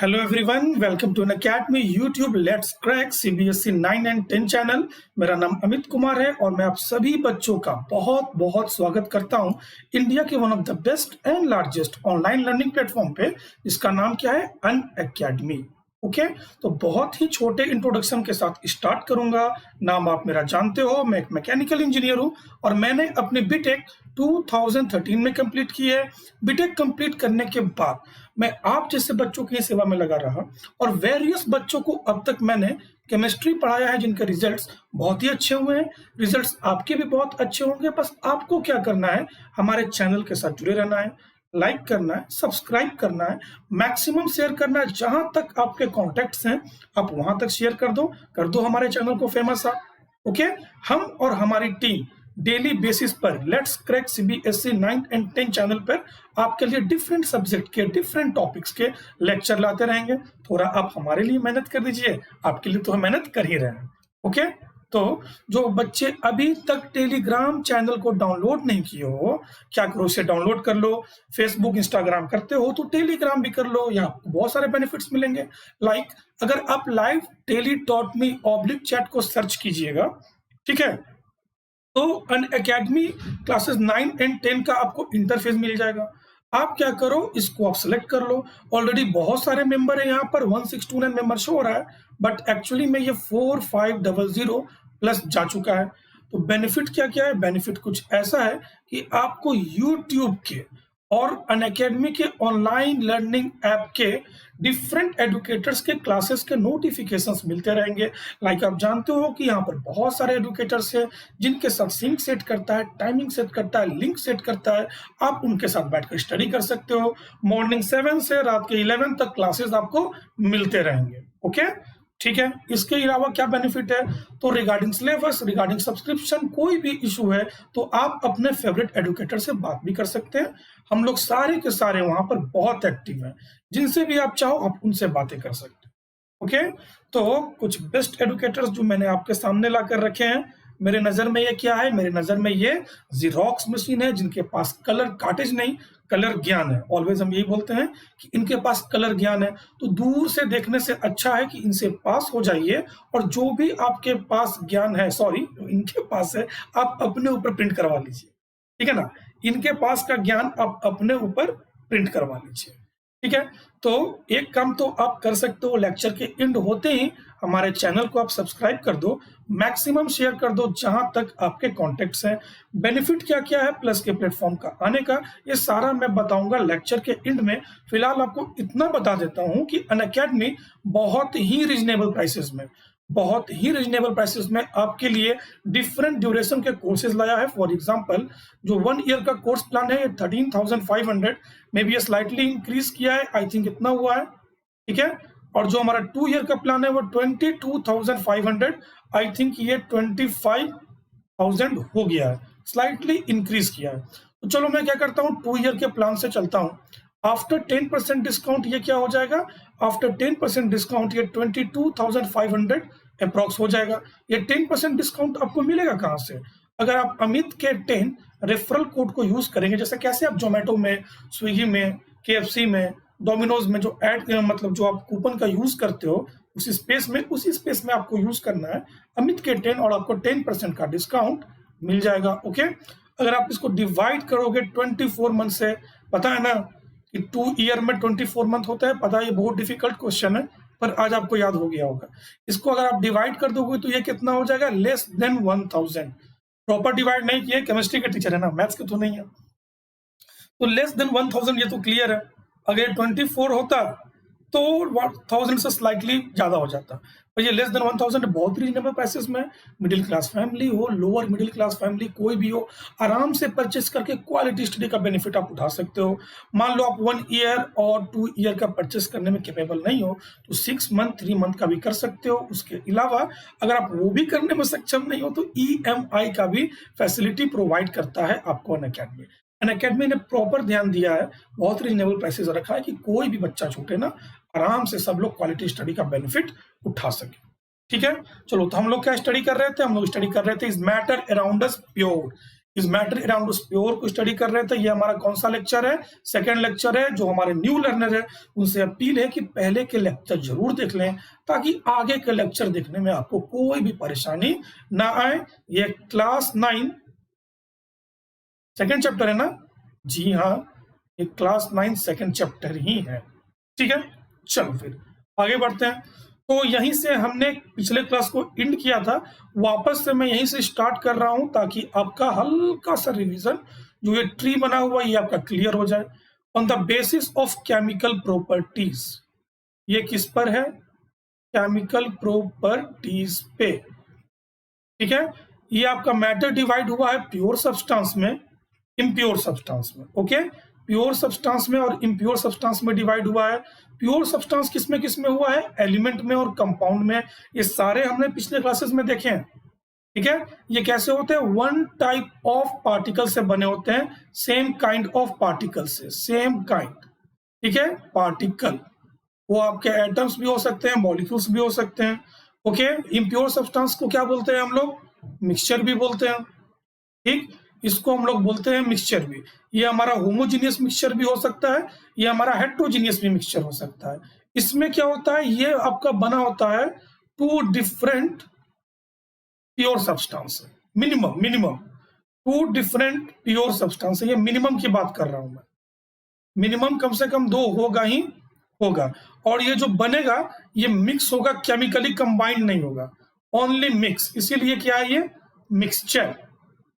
Hello everyone, welcome to academy YouTube let's crack CBSE 9 and 10 channel. मेरा नाम अमित कुमार है और मैं आप सभी बच्चों का बहुत बहुत स्वागत करता हूं इंडिया के one of the best and largest online learning platform पे, जिसका नाम क्या है, अनअकैडमी। ओके, तो बहुत ही छोटे इंट्रोडक्शन के साथ स्टार्ट करूंगा। नाम आप मेरा जानते हो, मैं एक मैकेनिकल इंजीनियर हूं और मैंने अपनी बीटेक 2013 में कंप्लीट की है। बीटेक कंप्लीट करने के बाद मैं आप जैसे बच्चों की सेवा में लगा रहा और वेरियस बच्चों को अब तक मैंने केमिस्ट्री पढ़ाया है, जिनके रिजल्ट्स बहुत ही अच्छे हुए हैं। रिजल्ट्स आपके भी बहुत अच्छे होंगे। बस आपको क्या करना है, हमारे चैनल के साथ जुड़े रहना है, लाइक करना है, सब्सक्राइब करना है, मैक्सिमम शेयर करना है। जहां तक आपके कॉन्टेक्ट्स हैं आप वहां तक शेयर कर दो हमारे चैनल को फेमस। ओके, हम और हमारी टीम डेली बेसिस पर let's crack CBSE 9 and 10 channel पर आपके लिए डिफरेंट सब्जेक्ट के डिफरेंट टॉपिक्स के लेक्चर लाते रहेंगे। थोड़ा आप हमारे लिए मेहनत कर दीजिए, आपके लिए तो हम मेहनत कर ही रहे हैं। ओके, तो जो बच्चे अभी तक टेलीग्राम चैनल को डाउनलोड नहीं किए हो, क्या करो, उसे डाउनलोड कर लो। फेसबुक इंस्टाग्राम करते हो तो टेलीग्राम भी कर लो, यहाँ बहुत सारे बेनिफिट्स मिलेंगे। लाइक अगर आप live daily.me/chat को सर्च कीजिएगा, ठीक है, तो अनअकैडमी क्लासेस 9 एंड 10 का आपको इंटरफेस मिल जाएगा। आप क्या करो, इसको आप सेलेक्ट कर लो। ऑलरेडी बहुत सारे मेंबर है, यहाँ पर 1629 मेंबर शो हो रहा है, बट एक्चुअली में ये 4500 प्लस जा चुका है। तो बेनिफिट क्या क्या है, बेनिफिट कुछ ऐसा है कि आपको यूट्यूब के और अनअकैडमी के ऑनलाइन लर्निंग ऐप के डिफरेंट एडुकेटर्स के क्लासेस के नोटिफिकेशंस मिलते रहेंगे। लाइक आप जानते हो कि यहाँ पर बहुत सारे एडुकेटर्स हैं जिनके साथ सिंक सेट करता है, टाइमिंग सेट करता है, लिंक सेट करता है। आप उनके साथ बैठकर स्टडी कर सकते हो। मॉर्निंग 7 से रात के 11 तक क्लासेस आपको मिलते रहेंगे। ओके, ठीक है। इसके अलावा क्या बेनिफिट है, तो रिगार्डिंग सिलेबस, रिगार्डिंग सब्सक्रिप्शन, कोई भी इशू है तो आप अपने फेवरेट एडुकेटर से बात भी कर सकते हैं। हम लोग सारे के सारे वहां पर बहुत एक्टिव हैं, जिनसे भी आप चाहो आप उनसे बातें कर सकते हैं। ओके, तो कुछ बेस्ट एडुकेटर्स जो मैंने आपके सामने ला कर रखे हैं। मेरे नजर में ये क्या है, मेरे नजर में ये जीरोक्स मशीन है, जिनके पास कलर कार्टेज नहीं, कलर ज्ञान है। ऑलवेज हम यही बोलते हैं कि इनके पास कलर ज्ञान है। तो दूर से देखने से अच्छा है कि इनसे पास हो जाइए और जो भी आपके पास ज्ञान है, सॉरी इनके पास है, आप अपने ऊपर प्रिंट करवा लीजिए। ठीक है ना, इनके पास का ज्ञान आप अपने ऊपर प्रिंट करवा लीजिए। ठीक है, तो एक काम तो आप कर सकते हो, लेक्चर के एंड होते ही हमारे चैनल को आप सब्सक्राइब कर दो, मैक्सिमम शेयर कर दो जहां तक आपके कॉन्टेक्ट्स हैं। बेनिफिट क्या क्या है प्लस के प्लेटफॉर्म का आने का, ये सारा मैं बताऊंगा लेक्चर के एंड में। फिलहाल आपको इतना बता देता हूं कि अनअकैडमी बहुत ही रीजनेबल प्राइसेस में, बहुत ही रीजनेबल प्राइसेस में आपके लिए डिफरेंट ड्यूरेशन के कोर्सेज लाया है। फॉर एग्जांपल, जो 1 ईयर का कोर्स प्लान है ये 13,500 में भी स्लाइटली इंक्रीज किया है, आई थिंक इतना हुआ है। ठीक है, और जो हमारा 2 ईयर का प्लान है वो 22,500, आई थिंक ये 25,000 हो गया है, स्लाइटली इंक्रीज किया है। तो चलो मैं क्या करता हूँ, 2 ईयर के प्लान से चलता हूँ। आफ्टर 10% डिस्काउंट ये क्या हो जाएगा, आफ्टर 10% डिस्काउंट ये 22,500 अप्रॉक्स हो जाएगा। ये 10% डिस्काउंट आपको मिलेगा कहाँ से, अगर आप अमित के 10 रेफरल कोड को यूज करेंगे। जैसे कैसे आप जोमेटो में, स्विगी में, केएफसी में, डोमिनोज में जो ऐड मतलब जो आप कूपन का यूज करते हो, उसी स्पेस में आपको यूज करना है अमित के 10 और आपको 10% का डिस्काउंट मिल जाएगा। ओके, अगर आप इसको डिवाइड करोगे 24 मंथ से, पता है ना कि 2 ईयर में 24 मंथ होता है, पता है ये बहुत डिफिकल्ट क्वेश्चन है, पर आज आपको याद हो गया होगा। इसको अगर आप डिवाइड कर दोगे तो ये कितना हो जाएगा, लेस देन 1000। प्रॉपर डिवाइड नहीं किए, केमिस्ट्री के टीचर है ना, मैथ्स के तो नहीं है। तो लेस देन 1000 ये तो क्लियर है। अगर 24 होता तो 1000 से स्लाइटली ज्यादा हो जाता, पर ये लेस देन 1000 बहुत रीजनेबल प्राइसेस में। मिडिल क्लास फैमिली हो, लोअर मिडिल क्लास फैमिली, कोई भी हो, आराम से परचेस करके क्वालिटी स्टडी का बेनिफिट आप उठा सकते हो। मान लो आप 1 ईयर और 2 ईयर का परचेस करने में कैपेबल नहीं हो तो 6 मंथ, 3 मंथ का भी कर सकते हो। उसके अलावा अगर आप वो भी करने में सक्षम नहीं हो तो EMI का भी फैसिलिटी प्रोवाइड करता है आपको अनअकैडमी। अनअकैडमी ने प्रॉपर ध्यान दिया है, बहुत रीजनेबल प्राइसेस रखा है कि कोई भी बच्चा छूटे ना, आराम से सब लोग क्वालिटी स्टडी का बेनिफिट उठा सके। ठीक है, चलो तो हम लोग क्या स्टडी कर रहे थे, हम लोग स्टडी कर रहे थे is matter around us pure. इस मैटर अराउंड स्प्योर को स्टडी कर रहे थे। ये हमारा कौन सा लेक्चर है? सेकंड लेक्चर है। जो हमारे न्यू लर्नर है उनसे अपील है कि पहले के लेक्चर जरूर देख लें ताकि आगे के लेक्चर देखने में आपको कोई भी परेशानी ना आए। ये क्लास 9 सेकंड चैप्टर है ना? जी हाँ, ये क्लास 9 सेकंड चैप्टर ही है। ठीक है, चलो फिर आगे बढ़ते हैं। तो यहीं से हमने पिछले क्लास को एंड किया था, वापस से मैं यहीं से स्टार्ट कर रहा हूं ताकि आपका हल्का सा रिवीजन जो ये ट्री बना हुआ ये आपका क्लियर हो जाए। On the basis of chemical properties, ये किस पर है? केमिकल प्रॉपर्टीज पे। ठीक है, ये आपका मैटर डिवाइड हुआ है प्योर सब्सटेंस में, इम्प्योर सब्सटेंस में। ओके, प्योर सब्सटेंस में और इम्प्योर सब्सटेंस में डिवाइड हुआ है। प्योर सब्सटेंस किसमें हुआ है? एलिमेंट में और कंपाउंड में। ये सारे हमने पिछले क्लासेस में देखे हैं। ठीक है, ये कैसे होते हैं? वन टाइप ऑफ पार्टिकल से बने होते हैं, सेम काइंड ऑफ पार्टिकल से, सेम काइंड। ठीक है, पार्टिकल वो आपके एटम्स भी हो सकते हैं, मॉलिक्यूल्स भी हो सकते हैं। ओके, इम्प्योर सब्सटेंस को क्या बोलते हैं हम लोग? मिक्सचर भी बोलते हैं। ठीक, इसको हम लोग बोलते हैं मिक्सचर भी। ये हमारा होमोजीनियस मिक्सचर भी हो सकता है, ये हमारा हेट्रोजीनियस भी मिक्सचर हो सकता है। इसमें क्या होता है? ये आपका बना होता है two different pure substance, minimum two different pure substance. ये मिनिमम की बात कर रहा हूं मैं, मिनिमम कम से कम 2 होगा ही होगा। और ये जो बनेगा ये मिक्स होगा, केमिकली कंबाइंड नहीं होगा, ओनली मिक्स। इसीलिए क्या है? ये मिक्सचर,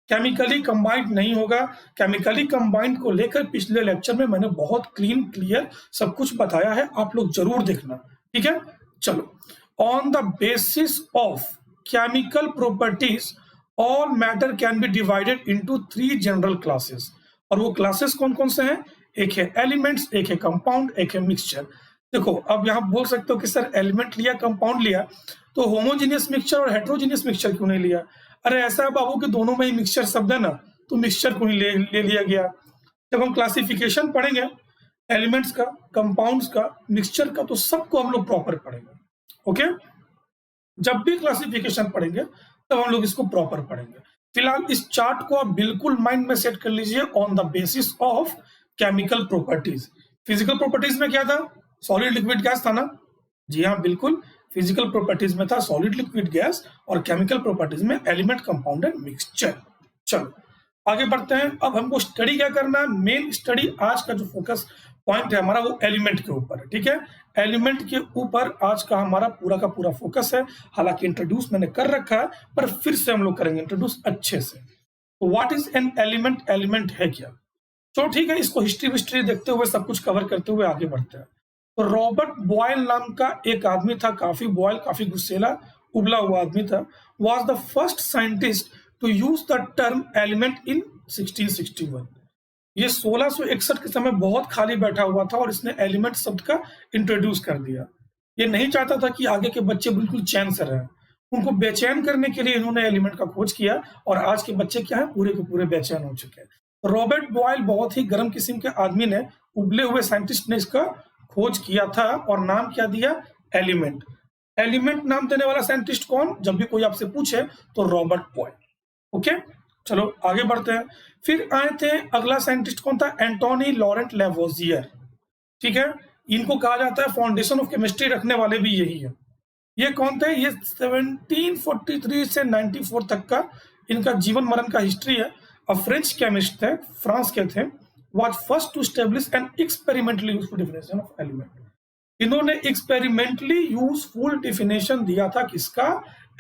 केमिकली कंबाइंड नहीं होगा। केमिकली कंबाइंड को लेकर पिछले लेक्चर में मैंने बहुत क्लियर सब कुछ बताया है, आप लोग जरूर देखना। ठीक है, चलो। On the basis of chemical properties all matter can be divided into 3 general classes. और वो क्लासेस कौन कौन से हैं? एक है एलिमेंट्स, एक है कंपाउंड, एक है मिक्सचर। देखो, अब यहां बोल सकते हो कि सर एलिमेंट लिया, कंपाउंड लिया, तो होमोजीनियस मिक्सचर और हेट्रोजीनियस मिक्सचर क्यों नहीं लिया? अरे ऐसा है बाबू कि दोनों में ही मिक्सचर शब्द है ना, तो मिक्सचर को ही ले लिया गया। जब हम क्लासिफिकेशन पढ़ेंगे एलिमेंट्स का, कंपाउंड्स का, मिक्सचर का, तो सबको हम लोग प्रॉपर पढ़ेंगे। ओके, जब भी क्लासिफिकेशन पढ़ेंगे तब हम लोग इसको प्रॉपर पढ़ेंगे। फिलहाल इस चार्ट को आप बिल्कुल माइंड में सेट कर लीजिए। On the basis of chemical properties, physical properties में क्या था? सॉलिड लिक्विड गैस था ना? जी हाँ, बिल्कुल। फिजिकल प्रॉपर्टीज में था सॉलिड लिक्विड गैस, और केमिकल प्रॉपर्टीज में एलिमेंट, कंपाउंड एंड मिक्सचर। चलो आगे बढ़ते हैं। अब हमको स्टडी क्या करना है? मेन स्टडी आज का जो फोकस पॉइंट है हमारा वो एलिमेंट के ऊपर है। ठीक है, एलिमेंट के ऊपर आज का हमारा पूरा का पूरा फोकस है। हालांकि इंट्रोड्यूस मैंने कर रखा है, पर फिर से हम लोग करेंगे इंट्रोड्यूस अच्छे से। तो what is an element? Element है क्या? चलो ठीक है, इसको हिस्ट्री देखते हुए, सब कुछ कवर करते हुए आगे बढ़ते हैं। तो रॉबर्ट बॉयल नाम का एक आदमी था, काफी गुस्सेला उबला हुआ आदमी था। Was the first scientist to use the term element in 1661। ये 1661 के समय बहुत खाली बैठा हुआ था और इसने एलिमेंट शब्द का इंट्रोड्यूस कर दिया। ये नहीं चाहता था कि आगे के बच्चे बिल्कुल चैन से रहें, उनको बेचैन करने के लिए इन्होंने एलिमेंट का खोज किया, और आज के बच्चे क्या है? पूरे के पूरे बेचैन हो चुके हैं। रॉबर्ट बॉयल बहुत ही गर्म किस्म के आदमी ने, उबले हुए साइंटिस्ट ने इसका खोज किया था, और नाम क्या दिया? एलिमेंट। एलिमेंट नाम देने वाला साइंटिस्ट कौन? जब भी कोई आपसे पूछे तो रॉबर्ट बॉयल। ओके, चलो आगे बढ़ते हैं। फिर आए थे, अगला साइंटिस्ट कौन था? Antoine Laurent Lavoisier. ठीक है, इनको कहा जाता है फाउंडेशन ऑफ केमिस्ट्री रखने वाले भी यही है। ये कौन थे? ये 1743 से 94 तक का इनका जीवन मरण का हिस्ट्री है। फ्रेंच केमिस्ट थे, फ्रांस के थे। was first to establish an experimentally useful definition of element। इन्होंने एक्सपेरिमेंटली यूजफुल डेफिनेशन दिया था किसका?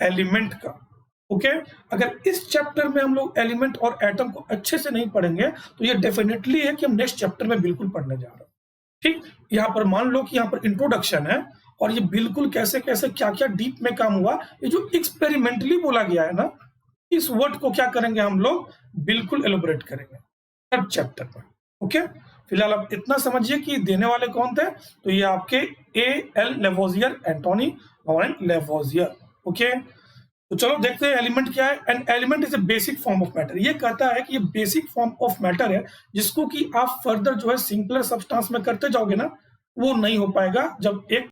एलिमेंट का। ओके, अगर इस चैप्टर में हम लोग एलिमेंट और एटम को अच्छे से नहीं पढ़ेंगे तो ये डेफिनेटली है कि हम नेक्स्ट चैप्टर में बिल्कुल पढ़ने जा रहे हैं। ठीक, यहाँ पर मान लो कि यहाँ पर इंट्रोडक्शन है, और ये बिल्कुल कैसे कैसे क्या क्या डीप में काम हुआ, ये जो एक्सपेरिमेंटली बोला गया है ना, इस वर्ड को क्या करेंगे हम लोग? बिल्कुल एलोबरेट करेंगे थर्ड चैप्टर में। ओके, फिलहाल आप इतना समझिए कि देने वाले कौन थे। तो ये आपके L Lavoisier, Antoine Laurent Lavoisier. Okay, तो चलो देखते हैं एलिमेंट क्या है। An element is a basic form of matter. ये कहता है कि ये बेसिक फॉर्म ऑफ मैटर है, जिसको कि आप फर्दर जो है सिंपलर सब्सटेंस में करते जाओगे ना, वो नहीं हो पाएगा। जब एक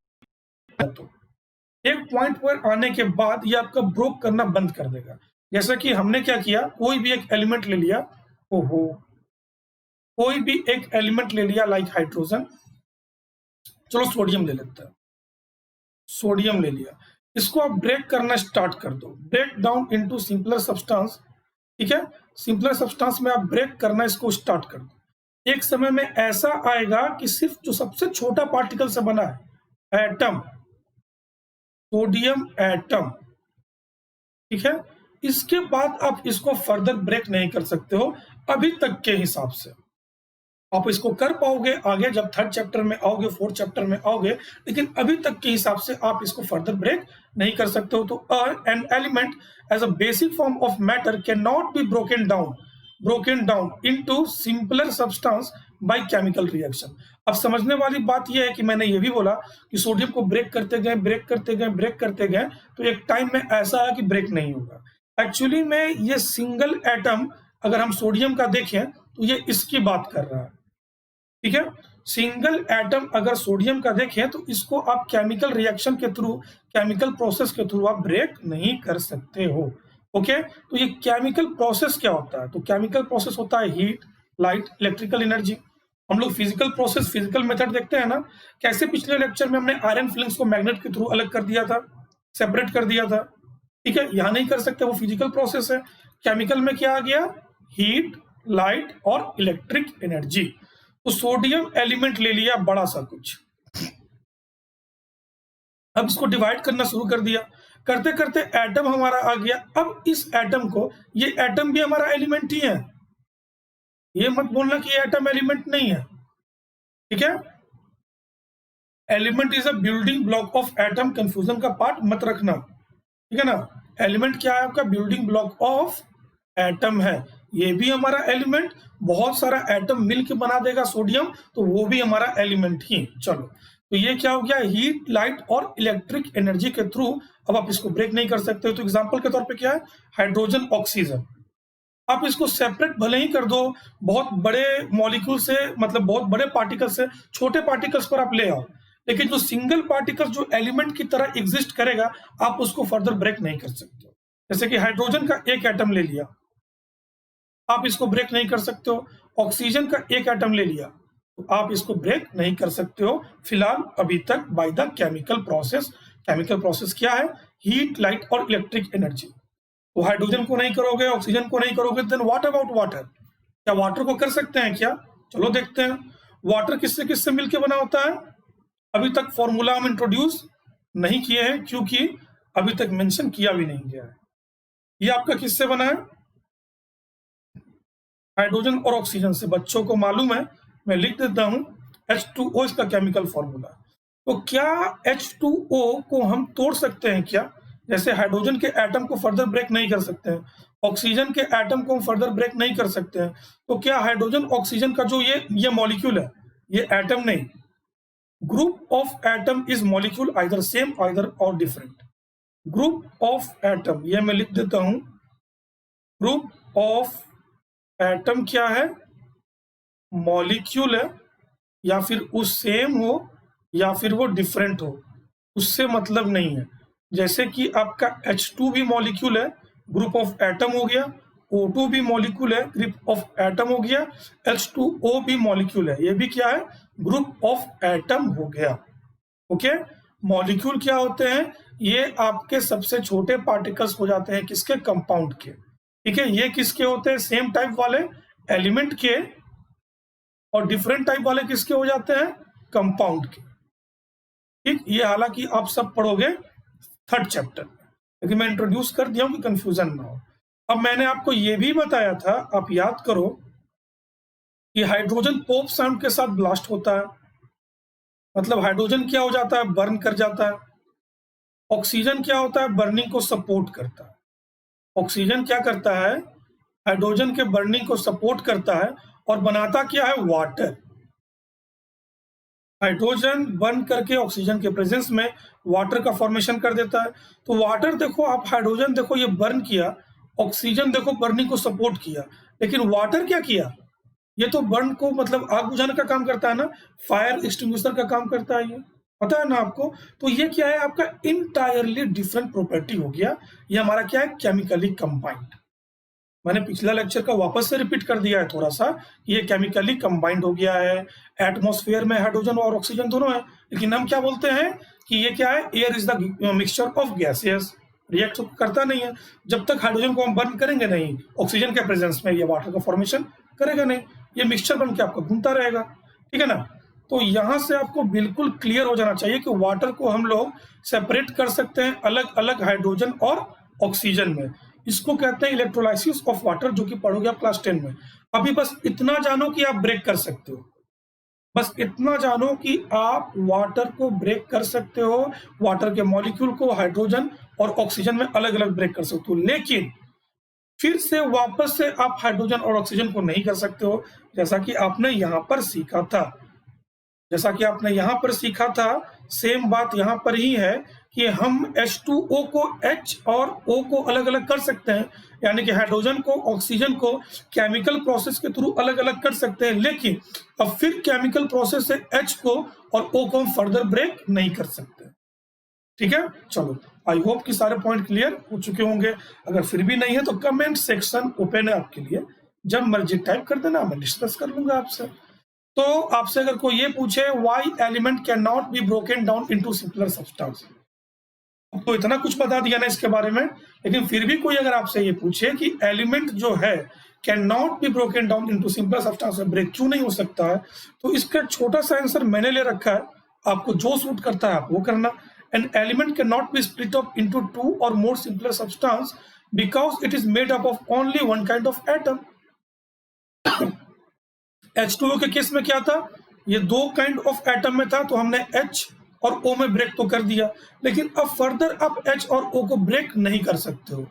पॉइंट पर आने के बाद ये आपका ब्रोक करना बंद कर देगा। जैसे कि हमने क्या किया, कोई भी एक एलिमेंट ले लिया, ओहो, कोई भी एक एलिमेंट ले लिया लाइक हाइड्रोजन, चलो सोडियम ले लेते हैं, सोडियम ले लिया, इसको आप ब्रेक करना स्टार्ट कर दो, break down into simpler substance, ठीक है, सिंपलर सब्सटेंस में आप ब्रेक करना इसको स्टार्ट कर दो। एक समय में ऐसा आएगा कि सिर्फ जो सबसे छोटा पार्टिकल से बना है, एटम, सोडियम एटम, ठीक है, इसके बाद आप इसको फर्दर ब्रेक नहीं कर सकते हो अभी तक के हिसाब से। आप इसको कर पाओगे आगे जब थर्ड चैप्टर में आओगे, फोर्थ चैप्टर में आओगे, लेकिन अभी तक के हिसाब से आप इसको फर्दर ब्रेक नहीं कर सकते हो। तो an element as a basic form of matter can not be broken down into simpler substance by chemical reaction. अब समझने वाली बात यह है कि मैंने ये भी बोला कि सोडियम को ब्रेक करते गए तो एक टाइम में ऐसा है कि ब्रेक नहीं होगा। एक्चुअली में ये सिंगल एटम अगर हम सोडियम का देखें तो ये इसकी बात कर रहा है, ठीक है, सिंगल एटम अगर सोडियम का देखें तो इसको आप केमिकल रिएक्शन के थ्रू, केमिकल प्रोसेस के थ्रू आप ब्रेक नहीं कर सकते हो। ओके, तो ये केमिकल प्रोसेस क्या होता है? तो केमिकल प्रोसेस होता है हीट, लाइट, इलेक्ट्रिकल एनर्जी। हम लोग फिजिकल प्रोसेस, फिजिकल मेथड देखते हैं ना, कैसे पिछले लेक्चर में हमने आयरन फिलिंग्स को मैग्नेट के थ्रू अलग कर दिया था, सेपरेट कर दिया था, ठीक है, यहां नहीं कर सकते, वो फिजिकल प्रोसेस है। केमिकल में क्या आ गया? हीट, लाइट और इलेक्ट्रिक एनर्जी। तो सोडियम एलिमेंट ले लिया बड़ा सा कुछ, अब इसको डिवाइड करना शुरू कर दिया, करते करते एटम हमारा आ गया। अब इस एटम को, ये एटम भी हमारा एलिमेंट ही है, ये मत बोलना कि ये एटम एलिमेंट नहीं है, ठीक है। Element is a building block of atom, confusion का पार्ट मत रखना, ठीक है ना। एलिमेंट क्या है आपका? बिल्डिंग ब्लॉक ऑफ एटम है, ये भी हमारा एलिमेंट, बहुत सारा एटम मिलकर बना देगा सोडियम, तो वो भी हमारा एलिमेंट ही। चलो, तो ये क्या हो गया? हीट, लाइट और इलेक्ट्रिक एनर्जी के थ्रू अब आप इसको ब्रेक नहीं कर सकते हो। तो एग्जांपल के तौर पे क्या है? हाइड्रोजन, ऑक्सीजन, आप इसको सेपरेट भले ही कर दो, बहुत बड़े मॉलिक्यूल से, मतलब बहुत बड़े पार्टिकल से छोटे पार्टिकल्स पर आप ले आओ, लेकिन जो सिंगल पार्टिकल जो एलिमेंट की तरह एग्जिस्ट करेगा, आप उसको फर्दर ब्रेक नहीं कर सकते हो। जैसे कि हाइड्रोजन का एक एटम ले लिया, आप इसको ब्रेक नहीं कर सकते हो। ऑक्सीजन का एक एटम ले लिया, तो आप इसको ब्रेक नहीं कर सकते हो फिलहाल अभी तक by the chemical process. Chemical process क्या है? हीट, लाइट और इलेक्ट्रिक एनर्जी। तो हाइड्रोजन को नहीं करोगे, ऑक्सीजन को नहीं करोगे, देन व्हाट अबाउट वाटर? क्या वाटर को कर सकते हैं क्या? चलो देखते हैं। वाटर किससे किससे मिलकर बना होता है? अभी तक फॉर्मूला हम इंट्रोड्यूस नहीं किए हैं, क्योंकि अभी तक मेंशन किया भी नहीं गया है। ये आपका किससे बना है? हाइड्रोजन और ऑक्सीजन से। बच्चों को मालूम है, मैं लिख देता हूं, H2O इसका केमिकल फॉर्मूला। तो क्या H2O को हम तोड़ सकते हैं क्या? जैसे हाइड्रोजन के एटम को फर्दर ब्रेक नहीं कर सकते हैं, ऑक्सीजन के एटम को हम फर्दर ब्रेक नहीं कर सकते हैं, तो क्या हाइड्रोजन ऑक्सीजन का जो ये मॉलिक्यूल है, ये एटम नहीं, group of atom is molecule, either same either और डिफरेंट। ग्रुप ऑफ एटम, ये मैं लिख देता हूं, ग्रुप ऑफ एटम क्या है? मॉलिक्यूल है, या फिर वो सेम हो या फिर वो डिफरेंट हो, उससे मतलब नहीं है। जैसे कि आपका H2 भी मॉलिक्यूल है, ग्रुप ऑफ एटम हो गया, O2 भी मॉलिक्यूल है, ग्रुप ऑफ एटम हो गया, H2O भी मॉलिक्यूल है, ये भी क्या है? ग्रुप ऑफ एटम हो गया। ओके, मॉलिक्यूल क्या होते हैं? ये आपके सबसे छोटे पार्टिकल्स हो जाते हैं, किसके? कंपाउंड के, ठीक है। ये किसके होते हैं? सेम टाइप वाले एलिमेंट के, और डिफरेंट टाइप वाले किसके हो जाते हैं? कंपाउंड के, ठीक। ये हालांकि आप सब पढ़ोगे थर्ड चैप्टर में, लेकिन मैं इंट्रोड्यूस कर दिया हूं कि कंफ्यूजन ना हो। अब मैंने आपको ये भी बताया था, आप याद करो, कि हाइड्रोजन पोप साउंड के साथ ब्लास्ट होता है, मतलब हाइड्रोजन क्या हो जाता है? बर्न कर जाता है। ऑक्सीजन क्या होता है? बर्निंग को सपोर्ट करता है। ऑक्सीजन क्या करता है? हाइड्रोजन के बर्निंग को सपोर्ट करता है, और बनाता क्या है? वाटर। हाइड्रोजन बर्न करके ऑक्सीजन के प्रेजेंस में वाटर का फॉर्मेशन कर देता है। तो वाटर देखो आप, हाइड्रोजन देखो ये बर्न किया, ऑक्सीजन देखो बर्निंग को सपोर्ट किया, लेकिन वाटर क्या किया? ये तो बर्न को, मतलब आग बुझाने का काम करता है ना, फायर एक्सटिंग्विशर का काम करता है ये। पता है ना आपको? तो ये क्या है, आपका इंटायरली डिफरेंट प्रॉपर्टी हो गया। ये हमारा क्या है, केमिकली कंबाइंड। मैंने पिछला लेक्चर का वापस से रिपीट कर दिया है थोड़ा सा। ये केमिकली कंबाइंड हो गया है। एटमॉस्फेयर में हाइड्रोजन और ऑक्सीजन दोनों है, लेकिन हम क्या बोलते हैं कि ये क्या है, air is the mixture of gases. React करता नहीं है जब तक हाइड्रोजन को हम बर्न करेंगे नहीं, ऑक्सीजन के प्रेजेंस में ये वाटर का फॉर्मेशन करेगा नहीं। ये मिक्सचर बन के आपको घूमता रहेगा, ठीक है ना। तो यहाँ से आपको बिल्कुल क्लियर हो जाना चाहिए कि वाटर को हम लोग सेपरेट कर सकते हैं अलग अलग हाइड्रोजन और ऑक्सीजन में। इसको कहते हैं इलेक्ट्रोलाइसिस ऑफ वाटर, जो कि पढ़ोगे आप क्लास 10 में। अभी बस इतना जानो कि आप ब्रेक कर सकते हो। बस इतना जानो कि आप वाटर को ब्रेक कर सकते हो, वाटर के मॉलिक्यूल को हाइड्रोजन और ऑक्सीजन में अलग अलग ब्रेक कर सकते हो। लेकिन फिर से वापस से आप हाइड्रोजन और ऑक्सीजन को नहीं कर सकते हो, जैसा कि आपने यहाँ पर सीखा था। जैसा कि आपने यहाँ पर सीखा था, सेम बात यहाँ पर ही है कि हम H2O को H और O को अलग अलग कर सकते हैं, यानी कि हाइड्रोजन को ऑक्सीजन को केमिकल प्रोसेस के थ्रू अलग अलग कर सकते हैं। लेकिन अब फिर केमिकल प्रोसेस से H को और O को हम फर्दर ब्रेक नहीं कर सकते। ठीक है, चलो आई होप कि सारे पॉइंट क्लियर हो चुके होंगे। अगर फिर भी नहीं है तो कमेंट सेक्शन ओपन है आपके लिए, जब मर्जी टाइप कर देना, मैं डिस्कस कर लूंगा आपसे। तो आपसे अगर कोई ये पूछे why element can not be broken down into simpler substance, तो इतना कुछ बता दिया ना इसके बारे में, लेकिन फिर भी कोई अगर आपसे ये पूछे कि एलिमेंट जो है can not be broken down into simpler substance, break क्यों नहीं हो सकता है, तो इसका छोटा सा आंसर मैंने ले रखा है। आपको जो सूट करता है आप वो करना। An element can not be split up into two और more simpler substance because it is made up of only one kind of atom. H2O के केस में क्या था, ये दो काइंड ऑफ एटम में था, तो हमने H और O में ब्रेक तो कर दिया, लेकिन अब फर्दर आप H और O को ब्रेक नहीं कर सकते हो।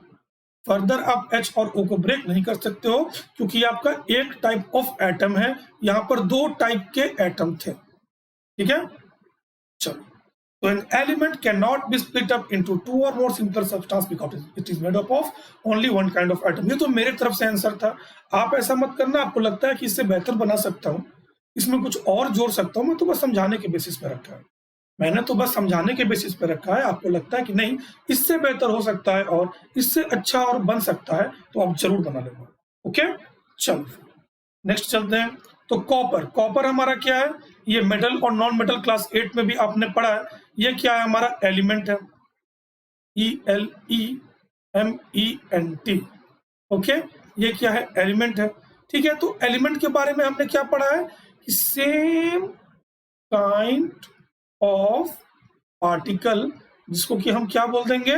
फर्दर आप H और O को ब्रेक नहीं कर सकते हो, क्योंकि आपका एक टाइप ऑफ एटम है, यहाँ पर दो टाइप के एटम थे। ठीक है, चलो। तो an element cannot be split up into two or more simpler substance because it is made up of only one kind of atom। ये तो मेरे तरफ से आंसर था। आप ऐसा मत करना, आपको लगता है कि इससे बेहतर बना सकता हूँ, इसमें कुछ और जोड़ सकता हूँ, मैं तो बस समझाने के बेसिस पे रखा है। मैंने तो बस समझाने के बेसिस पे रखा है। आपको लगता है कि नहीं इससे बेहतर हो सकता है और इससे अच्छा और बन सकता है, तो आप जरूर बना लेना। ओके, चलो नेक्स्ट चलते हैं। तो कॉपर, कॉपर हमारा क्या है, ये मेटल और नॉन मेटल क्लास 8 में भी आपने पढ़ा है। ये क्या है, हमारा एलिमेंट है, ELEMENT। ओके, ये क्या है, एलिमेंट है। ठीक है, तो एलिमेंट के बारे में हमने क्या पढ़ा है कि सेम काइंड ऑफ पार्टिकल, जिसको कि हम क्या बोल देंगे,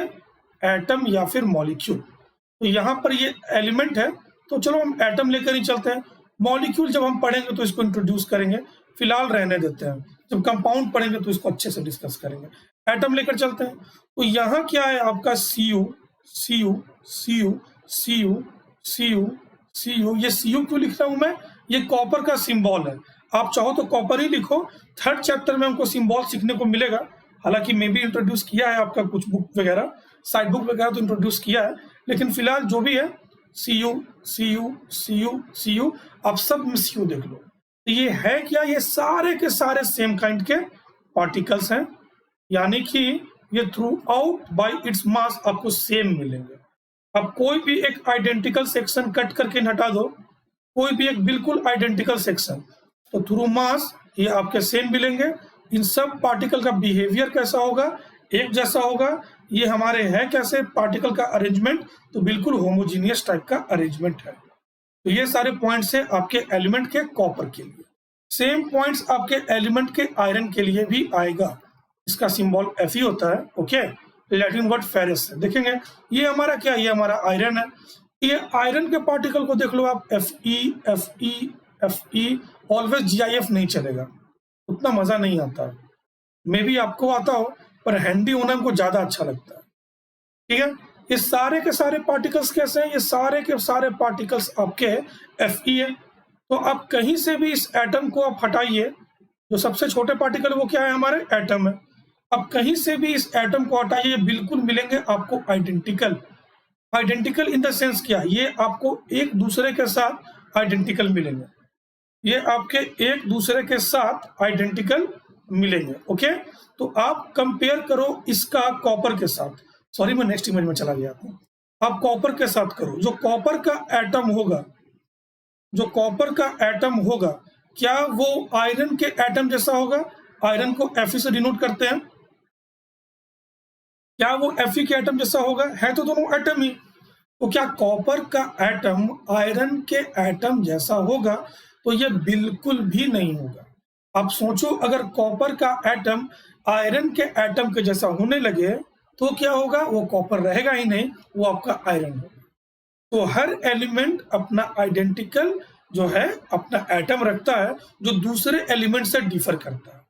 एटम या फिर मॉलिक्यूल। तो यहाँ पर ये एलिमेंट है, तो चलो हम एटम लेकर ही चलते हैं। मॉलिक्यूल जब हम पढ़ेंगे तो इसको इंट्रोड्यूस करेंगे, फिलहाल रहने देते हैं, जब कंपाउंड पढ़ेंगे तो इसको अच्छे से डिस्कस करेंगे। एटम लेकर चलते हैं। तो यहाँ क्या है आपका Cu, Cu, Cu, Cu, Cu, Cu। ये Cu क्यों लिख रहा हूं मैं, ये कॉपर का सिंबल है। आप चाहो तो कॉपर ही लिखो, थर्ड चैप्टर में हमको सिंबल सीखने को मिलेगा। हालांकि मैं भी इंट्रोड्यूस किया है आपका कुछ बुक वगैरह, साइड बुक वगैरह तो इंट्रोड्यूस किया है, लेकिन फिलहाल जो भी है Cu, Cu, Cu, Cu, आप सब में Cu देख लो। तो ये है क्या, ये सारे के सारे सेम काइंड के पार्टिकल्स हैं, यानी कि ये through out by its mass आपको सेम मिलेंगे। अब कोई भी एक आइडेंटिकल सेक्शन कट करके हटा दो, कोई भी एक बिल्कुल आइडेंटिकल सेक्शन, तो थ्रू मास ये आपके सेम मिलेंगे। इन सब पार्टिकल का बिहेवियर कैसा होगा, एक जैसा होगा। ये हमारे है कैसे पार्टिकल का अरेंजमेंट, तो बिल्कुल होमोजीनियस टाइप का अरेंजमेंट है। तो ये सारे पॉइंट्स हैं आपके एलिमेंट के कॉपर के लिए। सेम पॉइंट्स आपके एलिमेंट के आयरन के लिए भी आएगा। इसका सिंबल Fe होता है। ओके, लैटिन वर्ड फेरस है, देखेंगे ये हमारा क्या, ये हमारा आयरन है। ये आयरन के पार्टिकल को देख लो आप, Fe, Fe, Fe, always GIF नहीं चलेगा, उतना मजा नहीं आता है। मे भी आपको आता हो, पर हैंडी होना हमको ज्यादा अच्छा लगता है। ठीक है, ये सारे के सारे पार्टिकल्स कैसे हैं, ये सारे के सारे पार्टिकल्स आपके Fe है। तो आप कहीं से भी इस एटम को आप हटाइए, जो सबसे छोटे पार्टिकल वो क्या है, हमारे एटम है। अब कहीं से भी इस एटम को हटाइए, बिल्कुल मिलेंगे आपको identical. Identical in the sense क्या, ये आपको एक दूसरे के साथ आइडेंटिकल मिलेंगे, ये आपके एक दूसरे के साथ आइडेंटिकल मिलेंगे। ओके, तो आप कंपेयर करो इसका कॉपर के साथ। सॉरी, मैं नेक्स्ट इमेज में चला गया था। आप कॉपर के साथ करो। जो कॉपर का एटम होगा, क्या वो आयरन के एटम जैसा होगा? आयरन को Fe से डिनोट करते हैं। क्या वो Fe के एटम जैसा होगा? है तो दोनों एटम ही। तो क्या कॉपर का एटम आयरन के एटम जैसा होगा? तो ये बिल्कुल भी नहीं होगा। आप सोचो, अगर कॉपर का एटम आयरन के एटम के जैसा होने लगे तो क्या होगा? वो कॉपर रहेगा ही नहीं, वो आपका आयरन होगा। तो हर एलिमेंट अपना आइडेंटिकल जो है अपना एटम रखता है, जो दूसरे एलिमेंट से डिफर करता है।